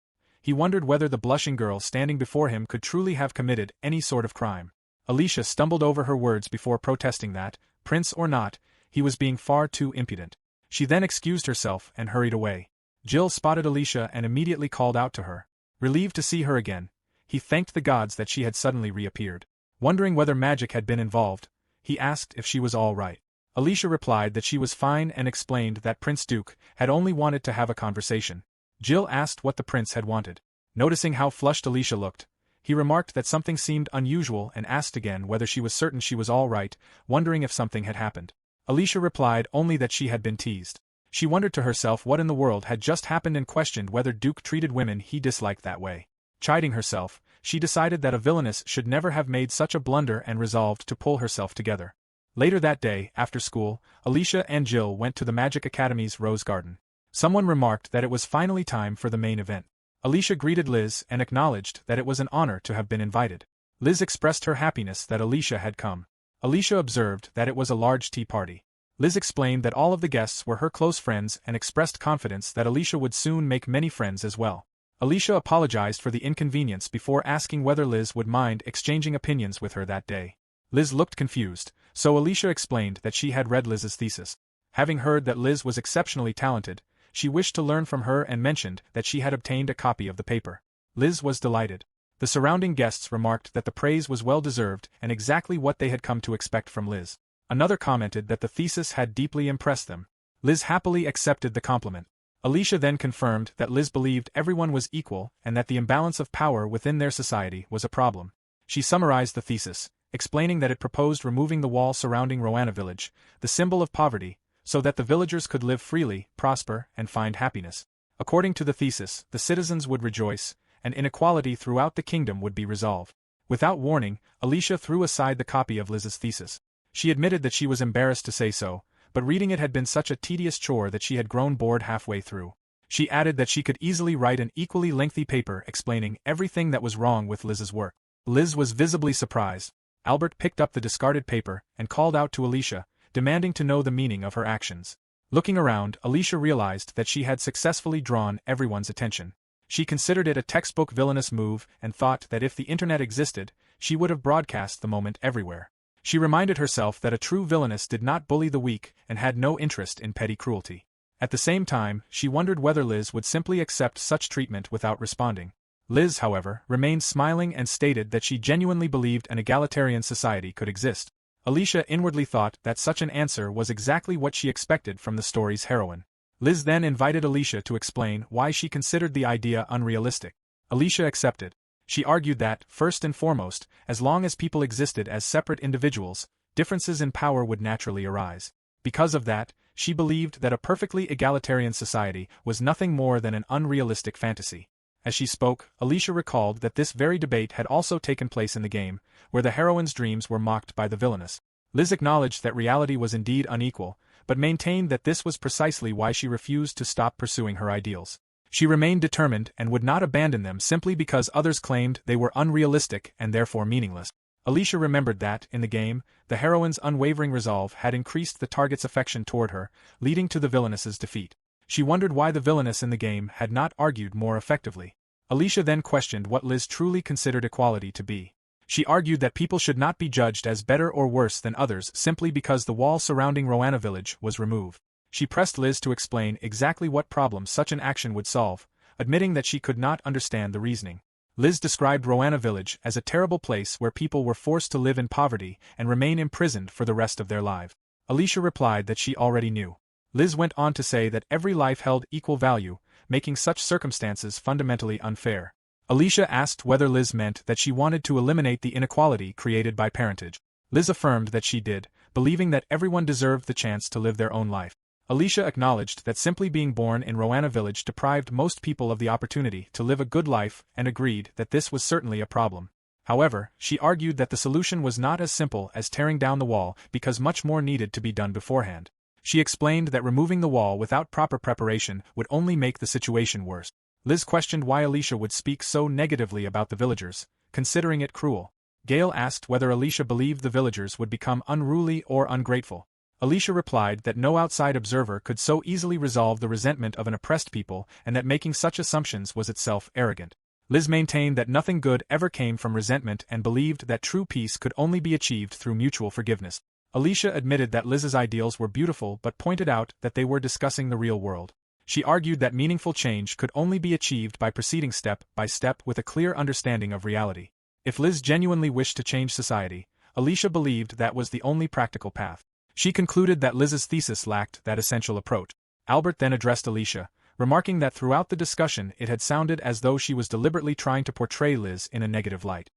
He wondered whether the blushing girl standing before him could truly have committed any sort of crime. Alicia stumbled over her words before protesting that, prince or not, he was being far too impudent. She then excused herself and hurried away. Jill spotted Alicia and immediately called out to her. Relieved to see her again, he thanked the gods that she had suddenly reappeared. Wondering whether magic had been involved, he asked if she was all right. Alicia replied that she was fine and explained that Prince Duke had only wanted to have a conversation. Jill asked what the prince had wanted. Noticing how flushed Alicia looked, he remarked that something seemed unusual and asked again whether she was certain she was all right, wondering if something had happened. Alicia replied only that she had been teased. She wondered to herself what in the world had just happened and questioned whether Duke treated women he disliked that way. Chiding herself, she decided that a villainess should never have made such a blunder and resolved to pull herself together. Later that day, after school, Alicia and Jill went to the Magic Academy's Rose Garden. Someone remarked that it was finally time for the main event. Alicia greeted Liz and acknowledged that it was an honor to have been invited. Liz expressed her happiness that Alicia had come. Alicia observed that it was a large tea party. Liz explained that all of the guests were her close friends and expressed confidence that Alicia would soon make many friends as well. Alicia apologized for the inconvenience before asking whether Liz would mind exchanging opinions with her that day. Liz looked confused, so Alicia explained that she had read Liz's thesis. Having heard that Liz was exceptionally talented, she wished to learn from her and mentioned that she had obtained a copy of the paper. Liz was delighted. The surrounding guests remarked that the praise was well-deserved and exactly what they had come to expect from Liz. Another commented that the thesis had deeply impressed them. Liz happily accepted the compliment. Alicia then confirmed that Liz believed everyone was equal and that the imbalance of power within their society was a problem. She summarized the thesis, explaining that it proposed removing the wall surrounding Roanna village, the symbol of poverty, so that the villagers could live freely, prosper, and find happiness. According to the thesis, the citizens would rejoice, and inequality throughout the kingdom would be resolved. Without warning, Alicia threw aside the copy of Liz's thesis. She admitted that she was embarrassed to say so, but reading it had been such a tedious chore that she had grown bored halfway through. She added that she could easily write an equally lengthy paper explaining everything that was wrong with Liz's work. Liz was visibly surprised. Albert picked up the discarded paper and called out to Alicia, demanding to know the meaning of her actions. Looking around, Alicia realized that she had successfully drawn everyone's attention. She considered it a textbook villainous move and thought that if the internet existed, she would have broadcast the moment everywhere. She reminded herself that a true villainess did not bully the weak and had no interest in petty cruelty. At the same time, she wondered whether Liz would simply accept such treatment without responding. Liz, however, remained smiling and stated that she genuinely believed an egalitarian society could exist. Alicia inwardly thought that such an answer was exactly what she expected from the story's heroine. Liz then invited Alicia to explain why she considered the idea unrealistic. Alicia accepted. She argued that, first and foremost, as long as people existed as separate individuals, differences in power would naturally arise. Because of that, she believed that a perfectly egalitarian society was nothing more than an unrealistic fantasy. As she spoke, Alicia recalled that this very debate had also taken place in the game, where the heroine's dreams were mocked by the villainess. Liz acknowledged that reality was indeed unequal, but maintained that this was precisely why she refused to stop pursuing her ideals. She remained determined and would not abandon them simply because others claimed they were unrealistic and therefore meaningless. Alicia remembered that, in the game, the heroine's unwavering resolve had increased the target's affection toward her, leading to the villainess's defeat. She wondered why the villainess in the game had not argued more effectively. Alicia then questioned what Liz truly considered equality to be. She argued that people should not be judged as better or worse than others simply because the wall surrounding Roanna village was removed. She pressed Liz to explain exactly what problem such an action would solve, admitting that she could not understand the reasoning. Liz described Roanna village as a terrible place where people were forced to live in poverty and remain imprisoned for the rest of their lives. Alicia replied that she already knew. Liz went on to say that every life held equal value, making such circumstances fundamentally unfair. Alicia asked whether Liz meant that she wanted to eliminate the inequality created by parentage. Liz affirmed that she did, believing that everyone deserved the chance to live their own life. Alicia acknowledged that simply being born in Roanna village deprived most people of the opportunity to live a good life and agreed that this was certainly a problem. However, she argued that the solution was not as simple as tearing down the wall because much more needed to be done beforehand. She explained that removing the wall without proper preparation would only make the situation worse. Liz questioned why Alicia would speak so negatively about the villagers, considering it cruel. Gale asked whether Alicia believed the villagers would become unruly or ungrateful. Alicia replied that no outside observer could so easily resolve the resentment of an oppressed people and that making such assumptions was itself arrogant. Liz maintained that nothing good ever came from resentment and believed that true peace could only be achieved through mutual forgiveness. Alicia admitted that Liz's ideals were beautiful but pointed out that they were discussing the real world. She argued that meaningful change could only be achieved by proceeding step by step with a clear understanding of reality. If Liz genuinely wished to change society, Alicia believed that was the only practical path. She concluded that Liz's thesis lacked that essential approach. Albert then addressed Alicia, remarking that throughout the discussion it had sounded as though she was deliberately trying to portray Liz in a negative light.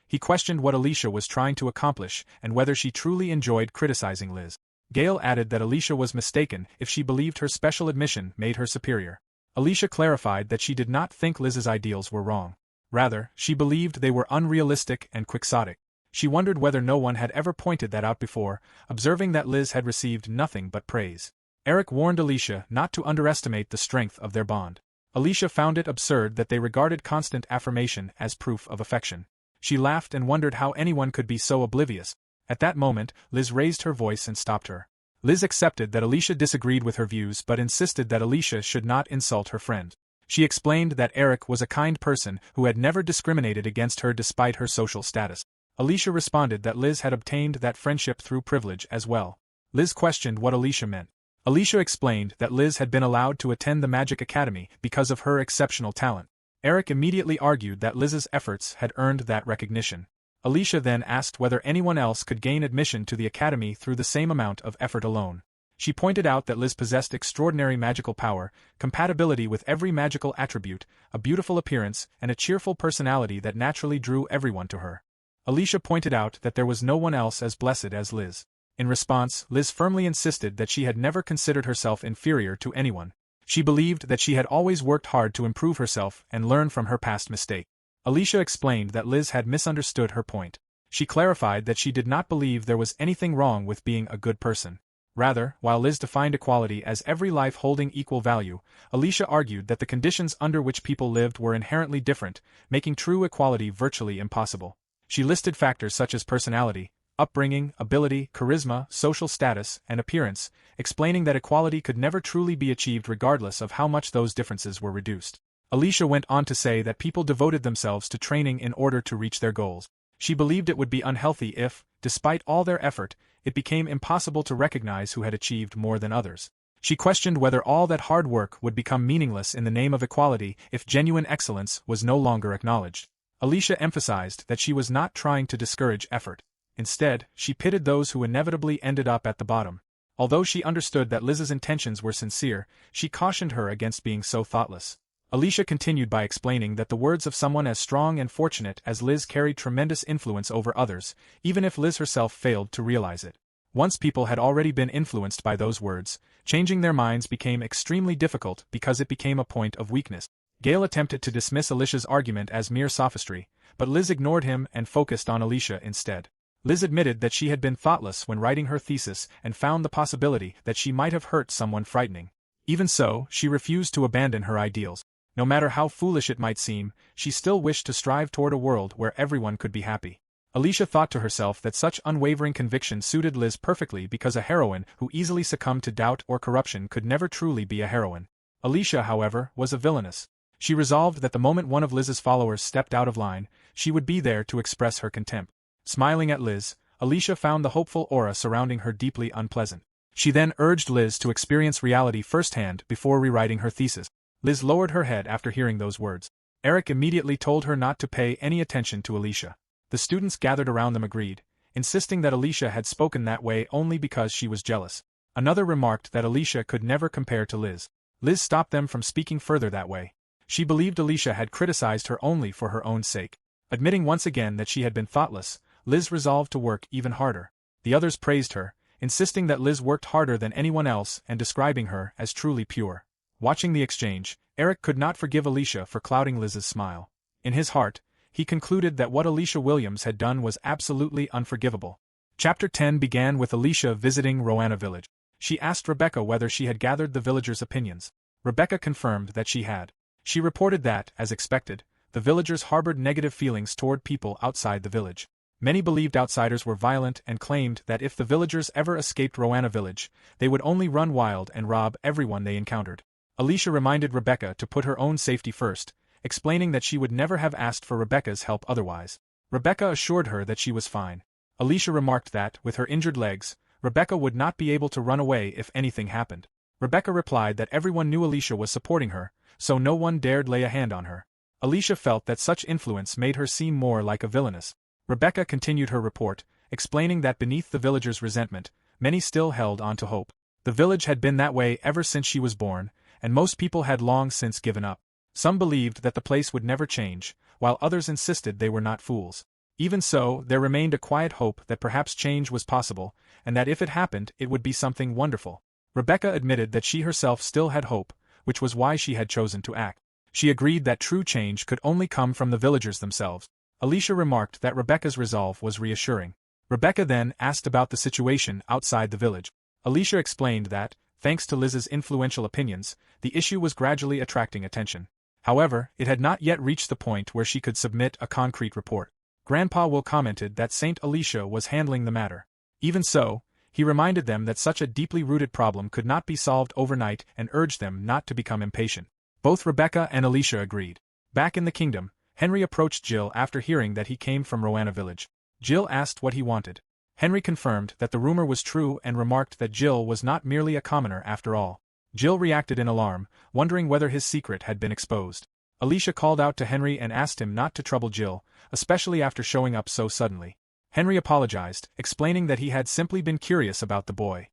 He questioned what Alicia was trying to accomplish and whether she truly enjoyed criticizing Liz. Gale added that Alicia was mistaken if she believed her special admission made her superior. Alicia clarified that she did not think Liz's ideals were wrong. Rather, she believed they were unrealistic and quixotic. She wondered whether no one had ever pointed that out before, observing that Liz had received nothing but praise. Eric warned Alicia not to underestimate the strength of their bond. Alicia found it absurd that they regarded constant affirmation as proof of affection. She laughed and wondered how anyone could be so oblivious. At that moment, Liz raised her voice and stopped her. Liz accepted that Alicia disagreed with her views but insisted that Alicia should not insult her friend. She explained that Eric was a kind person who had never discriminated against her despite her social status. Alicia responded that Liz had obtained that friendship through privilege as well. Liz questioned what Alicia meant. Alicia explained that Liz had been allowed to attend the Magic Academy because of her exceptional talent. Eric immediately argued that Liz's efforts had earned that recognition. Alicia then asked whether anyone else could gain admission to the academy through the same amount of effort alone. She pointed out that Liz possessed extraordinary magical power, compatibility with every magical attribute, a beautiful appearance, and a cheerful personality that naturally drew everyone to her. Alicia pointed out that there was no one else as blessed as Liz. In response, Liz firmly insisted that she had never considered herself inferior to anyone. She believed that she had always worked hard to improve herself and learn from her past mistakes. Alicia explained that Liz had misunderstood her point. She clarified that she did not believe there was anything wrong with being a good person. Rather, while Liz defined equality as every life holding equal value, Alicia argued that the conditions under which people lived were inherently different, making true equality virtually impossible. She listed factors such as personality, upbringing, ability, charisma, social status, and appearance, explaining that equality could never truly be achieved regardless of how much those differences were reduced. Alicia went on to say that people devoted themselves to training in order to reach their goals. She believed it would be unhealthy if, despite all their effort, it became impossible to recognize who had achieved more than others. She questioned whether all that hard work would become meaningless in the name of equality if genuine excellence was no longer acknowledged. Alicia emphasized that she was not trying to discourage effort. Instead, she pitted those who inevitably ended up at the bottom. Although she understood that Liz's intentions were sincere, she cautioned her against being so thoughtless. Alicia continued by explaining that the words of someone as strong and fortunate as Liz carried tremendous influence over others, even if Liz herself failed to realize it. Once people had already been influenced by those words, changing their minds became extremely difficult because it became a point of weakness. Gale attempted to dismiss Alicia's argument as mere sophistry, but Liz ignored him and focused on Alicia instead. Liz admitted that she had been thoughtless when writing her thesis and found the possibility that she might have hurt someone frightening. Even so, she refused to abandon her ideals. No matter how foolish it might seem, she still wished to strive toward a world where everyone could be happy. Alicia thought to herself that such unwavering conviction suited Liz perfectly because a heroine who easily succumbed to doubt or corruption could never truly be a heroine. Alicia, however, was a villainess. She resolved that the moment one of Liz's followers stepped out of line, she would be there to express her contempt. Smiling at Liz, Alicia found the hopeful aura surrounding her deeply unpleasant. She then urged Liz to experience reality firsthand before rewriting her thesis. Liz lowered her head after hearing those words. Eric immediately told her not to pay any attention to Alicia. The students gathered around them agreed, insisting that Alicia had spoken that way only because she was jealous. Another remarked that Alicia could never compare to Liz. Liz stopped them from speaking further that way. She believed Alicia had criticized her only for her own sake. Admitting once again that she had been thoughtless, Liz resolved to work even harder. The others praised her, insisting that Liz worked harder than anyone else and describing her as truly pure. Watching the exchange, Eric could not forgive Alicia for clouding Liz's smile. In his heart, he concluded that what Alicia Williams had done was absolutely unforgivable. Chapter 10 began with Alicia visiting Roanna village. She asked Rebecca whether she had gathered the villagers' opinions. Rebecca confirmed that she had. She reported that, as expected, the villagers harbored negative feelings toward people outside the village. Many believed outsiders were violent and claimed that if the villagers ever escaped Roanna village, they would only run wild and rob everyone they encountered. Alicia reminded Rebecca to put her own safety first, explaining that she would never have asked for Rebecca's help otherwise. Rebecca assured her that she was fine. Alicia remarked that, with her injured legs, Rebecca would not be able to run away if anything happened. Rebecca replied that everyone knew Alicia was supporting her, so no one dared lay a hand on her. Alicia felt that such influence made her seem more like a villainess. Rebecca continued her report, explaining that beneath the villagers' resentment, many still held on to hope. The village had been that way ever since she was born, and most people had long since given up. Some believed that the place would never change, while others insisted they were not fools. Even so, there remained a quiet hope that perhaps change was possible, and that if it happened, it would be something wonderful. Rebecca admitted that she herself still had hope, which was why she had chosen to act. She agreed that true change could only come from the villagers themselves. Alicia remarked that Rebecca's resolve was reassuring. Rebecca then asked about the situation outside the village. Alicia explained that, thanks to Liz's influential opinions, the issue was gradually attracting attention. However, it had not yet reached the point where she could submit a concrete report. Grandpa Will commented that Saint Alicia was handling the matter. Even so, he reminded them that such a deeply rooted problem could not be solved overnight and urged them not to become impatient. Both Rebecca and Alicia agreed. Back in the kingdom, Henry approached Jill after hearing that he came from Roanna village. Jill asked what he wanted. Henry confirmed that the rumor was true and remarked that Jill was not merely a commoner after all. Jill reacted in alarm, wondering whether his secret had been exposed. Alicia called out to Henry and asked him not to trouble Jill, especially after showing up so suddenly. Henry apologized, explaining that he had simply been curious about the boy.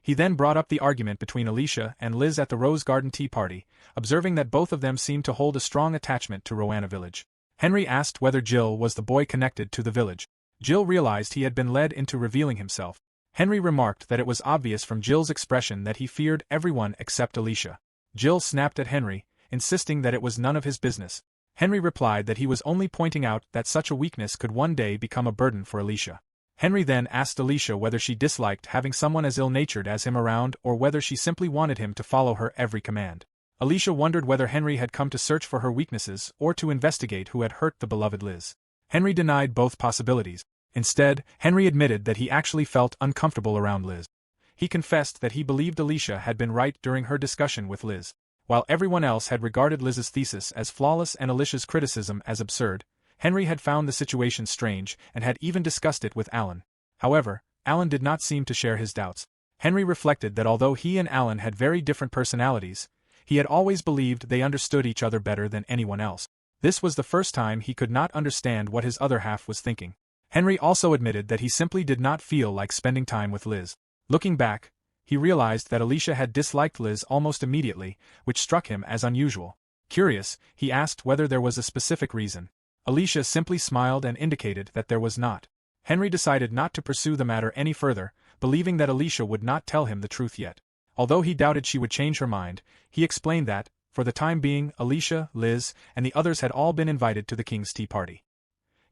He then brought up the argument between Alicia and Liz at the Rose Garden tea party, observing that both of them seemed to hold a strong attachment to Roanna village. Henry asked whether Jill was the boy connected to the village. Jill realized he had been led into revealing himself. Henry remarked that it was obvious from Jill's expression that he feared everyone except Alicia. Jill snapped at Henry, insisting that it was none of his business. Henry replied that he was only pointing out that such a weakness could one day become a burden for Alicia. Henry then asked Alicia whether she disliked having someone as ill-natured as him around or whether she simply wanted him to follow her every command. Alicia wondered whether Henry had come to search for her weaknesses or to investigate who had hurt the beloved Liz. Henry denied both possibilities. Instead, Henry admitted that he actually felt uncomfortable around Liz. He confessed that he believed Alicia had been right during her discussion with Liz. While everyone else had regarded Liz's thesis as flawless and Alicia's criticism as absurd, Henry had found the situation strange and had even discussed it with Alan. However, Alan did not seem to share his doubts. Henry reflected that although he and Alan had very different personalities, he had always believed they understood each other better than anyone else. This was the first time he could not understand what his other half was thinking. Henry also admitted that he simply did not feel like spending time with Liz. Looking back, he realized that Alicia had disliked Liz almost immediately, which struck him as unusual. Curious, he asked whether there was a specific reason. Alicia simply smiled and indicated that there was not. Henry decided not to pursue the matter any further, believing that Alicia would not tell him the truth yet. Although he doubted she would change her mind, he explained that, for the time being, Alicia, Liz, and the others had all been invited to the king's tea party.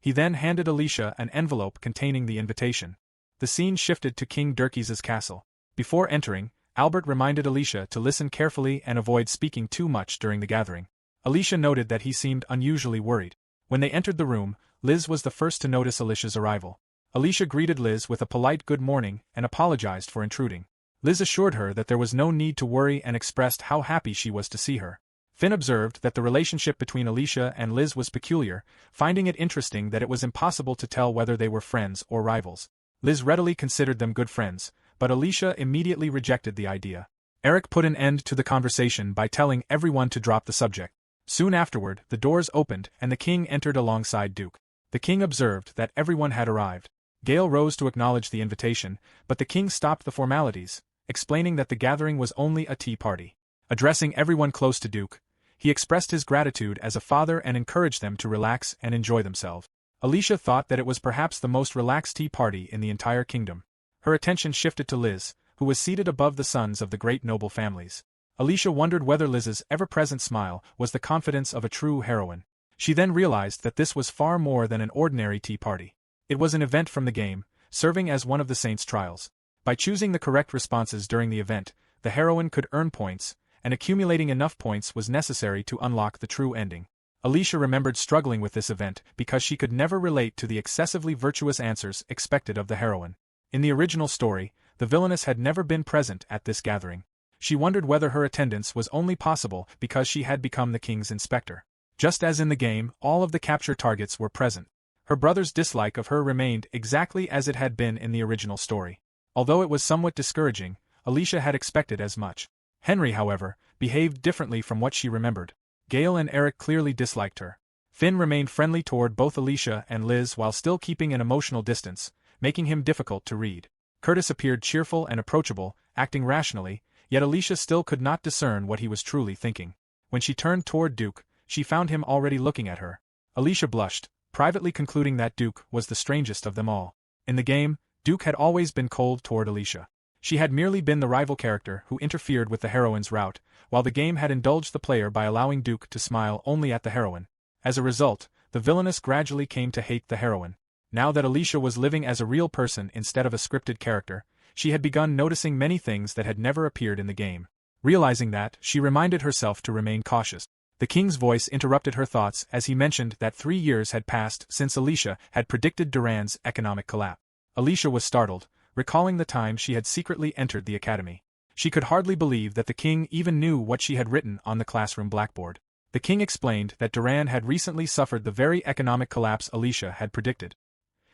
He then handed Alicia an envelope containing the invitation. The scene shifted to King Dirkes's castle. Before entering, Albert reminded Alicia to listen carefully and avoid speaking too much during the gathering. Alicia noted that he seemed unusually worried. When they entered the room, Liz was the first to notice Alicia's arrival. Alicia greeted Liz with a polite good morning and apologized for intruding. Liz assured her that there was no need to worry and expressed how happy she was to see her. Finn observed that the relationship between Alicia and Liz was peculiar, finding it interesting that it was impossible to tell whether they were friends or rivals. Liz readily considered them good friends, but Alicia immediately rejected the idea. Eric put an end to the conversation by telling everyone to drop the subject. Soon afterward, the doors opened and the king entered alongside Duke. The king observed that everyone had arrived. Gale rose to acknowledge the invitation, but the king stopped the formalities, explaining that the gathering was only a tea party. Addressing everyone close to Duke, he expressed his gratitude as a father and encouraged them to relax and enjoy themselves. Alicia thought that it was perhaps the most relaxed tea party in the entire kingdom. Her attention shifted to Liz, who was seated above the sons of the great noble families. Alicia wondered whether Liz's ever-present smile was the confidence of a true heroine. She then realized that this was far more than an ordinary tea party. It was an event from the game, serving as one of the saints' trials. By choosing the correct responses during the event, the heroine could earn points, and accumulating enough points was necessary to unlock the true ending. Alicia remembered struggling with this event because she could never relate to the excessively virtuous answers expected of the heroine. In the original story, the villainess had never been present at this gathering. She wondered whether her attendance was only possible because she had become the king's inspector. Just as in the game, all of the capture targets were present. Her brother's dislike of her remained exactly as it had been in the original story. Although it was somewhat discouraging, Alicia had expected as much. Henry, however, behaved differently from what she remembered. Gale and Eric clearly disliked her. Finn remained friendly toward both Alicia and Liz while still keeping an emotional distance, making him difficult to read. Curtis appeared cheerful and approachable, acting rationally, yet Alicia still could not discern what he was truly thinking. When she turned toward Duke, she found him already looking at her. Alicia blushed, privately concluding that Duke was the strangest of them all. In the game, Duke had always been cold toward Alicia. She had merely been the rival character who interfered with the heroine's route, while the game had indulged the player by allowing Duke to smile only at the heroine. As a result, the villainess gradually came to hate the heroine. Now that Alicia was living as a real person instead of a scripted character, she had begun noticing many things that had never appeared in the game. Realizing that, she reminded herself to remain cautious. The king's voice interrupted her thoughts as he mentioned that 3 years had passed since Alicia had predicted Duran's economic collapse. Alicia was startled, recalling the time she had secretly entered the academy. She could hardly believe that the king even knew what she had written on the classroom blackboard. The king explained that Duran had recently suffered the very economic collapse Alicia had predicted.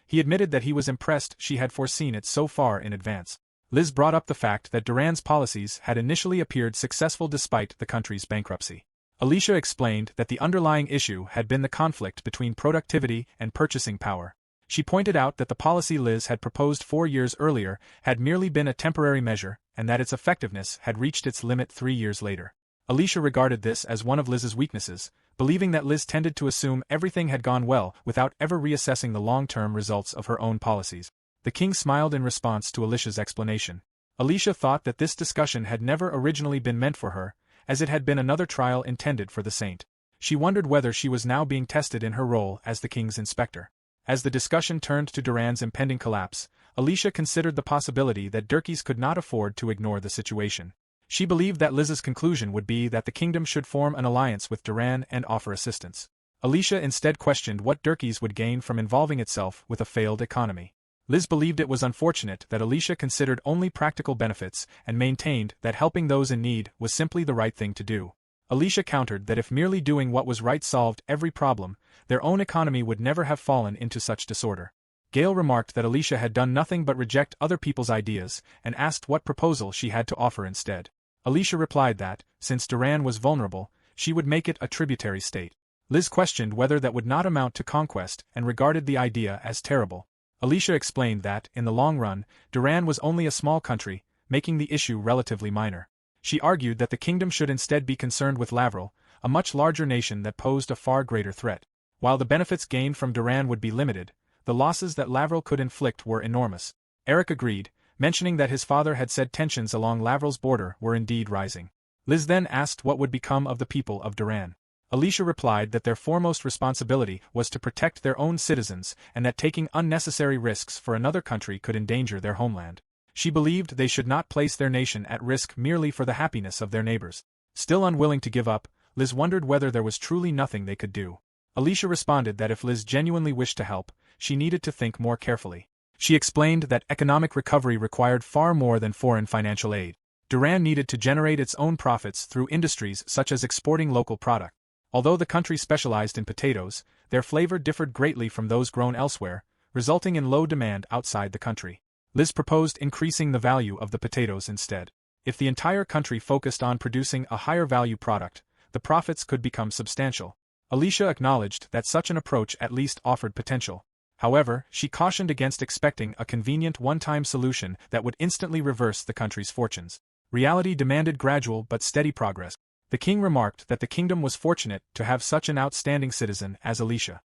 He admitted that he was impressed she had foreseen it so far in advance. Liz brought up the fact that Duran's policies had initially appeared successful despite the country's bankruptcy. Alicia explained that the underlying issue had been the conflict between productivity and purchasing power. She pointed out that the policy Liz had proposed 4 years earlier had merely been a temporary measure, and that its effectiveness had reached its limit 3 years later. Alicia regarded this as one of Liz's weaknesses, believing that Liz tended to assume everything had gone well without ever reassessing the long-term results of her own policies. The king smiled in response to Alicia's explanation. Alicia thought that this discussion had never originally been meant for her, as it had been another trial intended for the saint. She wondered whether she was now being tested in her role as the king's inspector. As the discussion turned to Duran's impending collapse, Alicia considered the possibility that Ğoees could not afford to ignore the situation. She believed that Liz's conclusion would be that the kingdom should form an alliance with Duran and offer assistance. Alicia instead questioned what Ğoees would gain from involving itself with a failed economy. Liz believed it was unfortunate that Alicia considered only practical benefits and maintained that helping those in need was simply the right thing to do. Alicia countered that if merely doing what was right solved every problem, their own economy would never have fallen into such disorder. Gale remarked that Alicia had done nothing but reject other people's ideas and asked what proposal she had to offer instead. Alicia replied that, since Duran was vulnerable, she would make it a tributary state. Liz questioned whether that would not amount to conquest and regarded the idea as terrible. Alicia explained that, in the long run, Duran was only a small country, making the issue relatively minor. She argued that the kingdom should instead be concerned with Lavril, a much larger nation that posed a far greater threat. While the benefits gained from Duran would be limited, the losses that Lavril could inflict were enormous. Eric agreed, mentioning that his father had said tensions along Lavril's border were indeed rising. Liz then asked what would become of the people of Duran. Alicia replied that their foremost responsibility was to protect their own citizens and that taking unnecessary risks for another country could endanger their homeland. She believed they should not place their nation at risk merely for the happiness of their neighbors. Still unwilling to give up, Liz wondered whether there was truly nothing they could do. Alicia responded that if Liz genuinely wished to help, she needed to think more carefully. She explained that economic recovery required far more than foreign financial aid. Ḍŭrān needed to generate its own profits through industries such as exporting local product. Although the country specialized in potatoes, their flavor differed greatly from those grown elsewhere, resulting in low demand outside the country. Liz proposed increasing the value of the potatoes instead. If the entire country focused on producing a higher value product, the profits could become substantial. Alicia acknowledged that such an approach at least offered potential. However, she cautioned against expecting a convenient one-time solution that would instantly reverse the country's fortunes. Reality demanded gradual but steady progress. The king remarked that the kingdom was fortunate to have such an outstanding citizen as Alicia.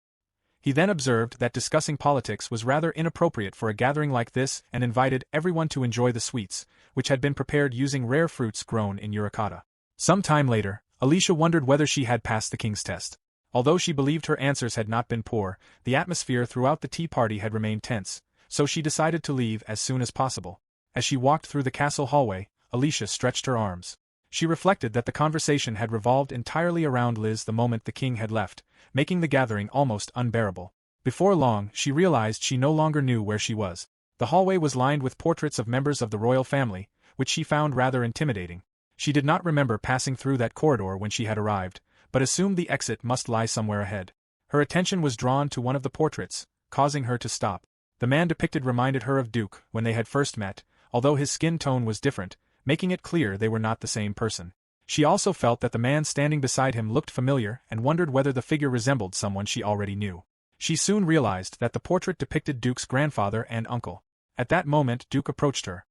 He then observed that discussing politics was rather inappropriate for a gathering like this and invited everyone to enjoy the sweets, which had been prepared using rare fruits grown in Urucata. Some time later, Alicia wondered whether she had passed the king's test. Although she believed her answers had not been poor, the atmosphere throughout the tea party had remained tense, so she decided to leave as soon as possible. As she walked through the castle hallway, Alicia stretched her arms. She reflected that the conversation had revolved entirely around Liz the moment the king had left, making the gathering almost unbearable. Before long, she realized she no longer knew where she was. The hallway was lined with portraits of members of the royal family, which she found rather intimidating. She did not remember passing through that corridor when she had arrived, but assumed the exit must lie somewhere ahead. Her attention was drawn to one of the portraits, causing her to stop. The man depicted reminded her of Ḍŭk when they had first met, although his skin tone was different, making it clear they were not the same person. She also felt that the man standing beside him looked familiar and wondered whether the figure resembled someone she already knew. She soon realized that the portrait depicted Ḍŭk's grandfather and uncle. At that moment Ḍŭk approached her.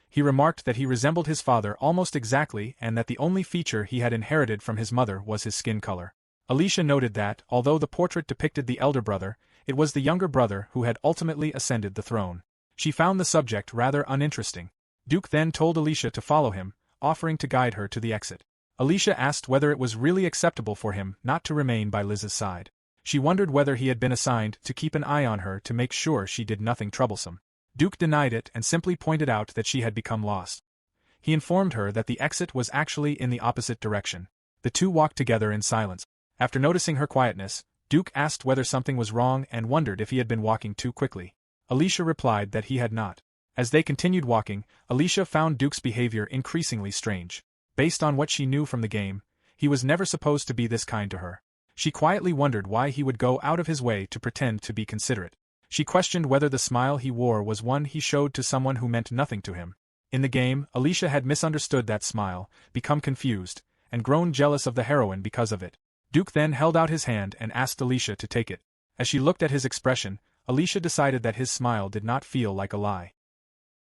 He remarked that he resembled his father almost exactly and that the only feature he had inherited from his mother was his skin color. Alicia noted that, although the portrait depicted the elder brother, it was the younger brother who had ultimately ascended the throne. She found the subject rather uninteresting. Ḍŭk then told Alicia to follow him, offering to guide her to the exit. Alicia asked whether it was really acceptable for him not to remain by Liz's side. She wondered whether he had been assigned to keep an eye on her to make sure she did nothing troublesome. Ḍŭk denied it and simply pointed out that she had become lost. He informed her that the exit was actually in the opposite direction. The two walked together in silence. After noticing her quietness, Ḍŭk asked whether something was wrong and wondered if he had been walking too quickly. Alicia replied that he had not. As they continued walking, Alicia found Ḍŭk's behavior increasingly strange. Based on what she knew from the game, he was never supposed to be this kind to her. She quietly wondered why he would go out of his way to pretend to be considerate. She questioned whether the smile he wore was one he showed to someone who meant nothing to him. In the game, Alicia had misunderstood that smile, become confused, and grown jealous of the heroine because of it. Ḍŭk then held out his hand and asked Alicia to take it. As she looked at his expression, Alicia decided that his smile did not feel like a lie.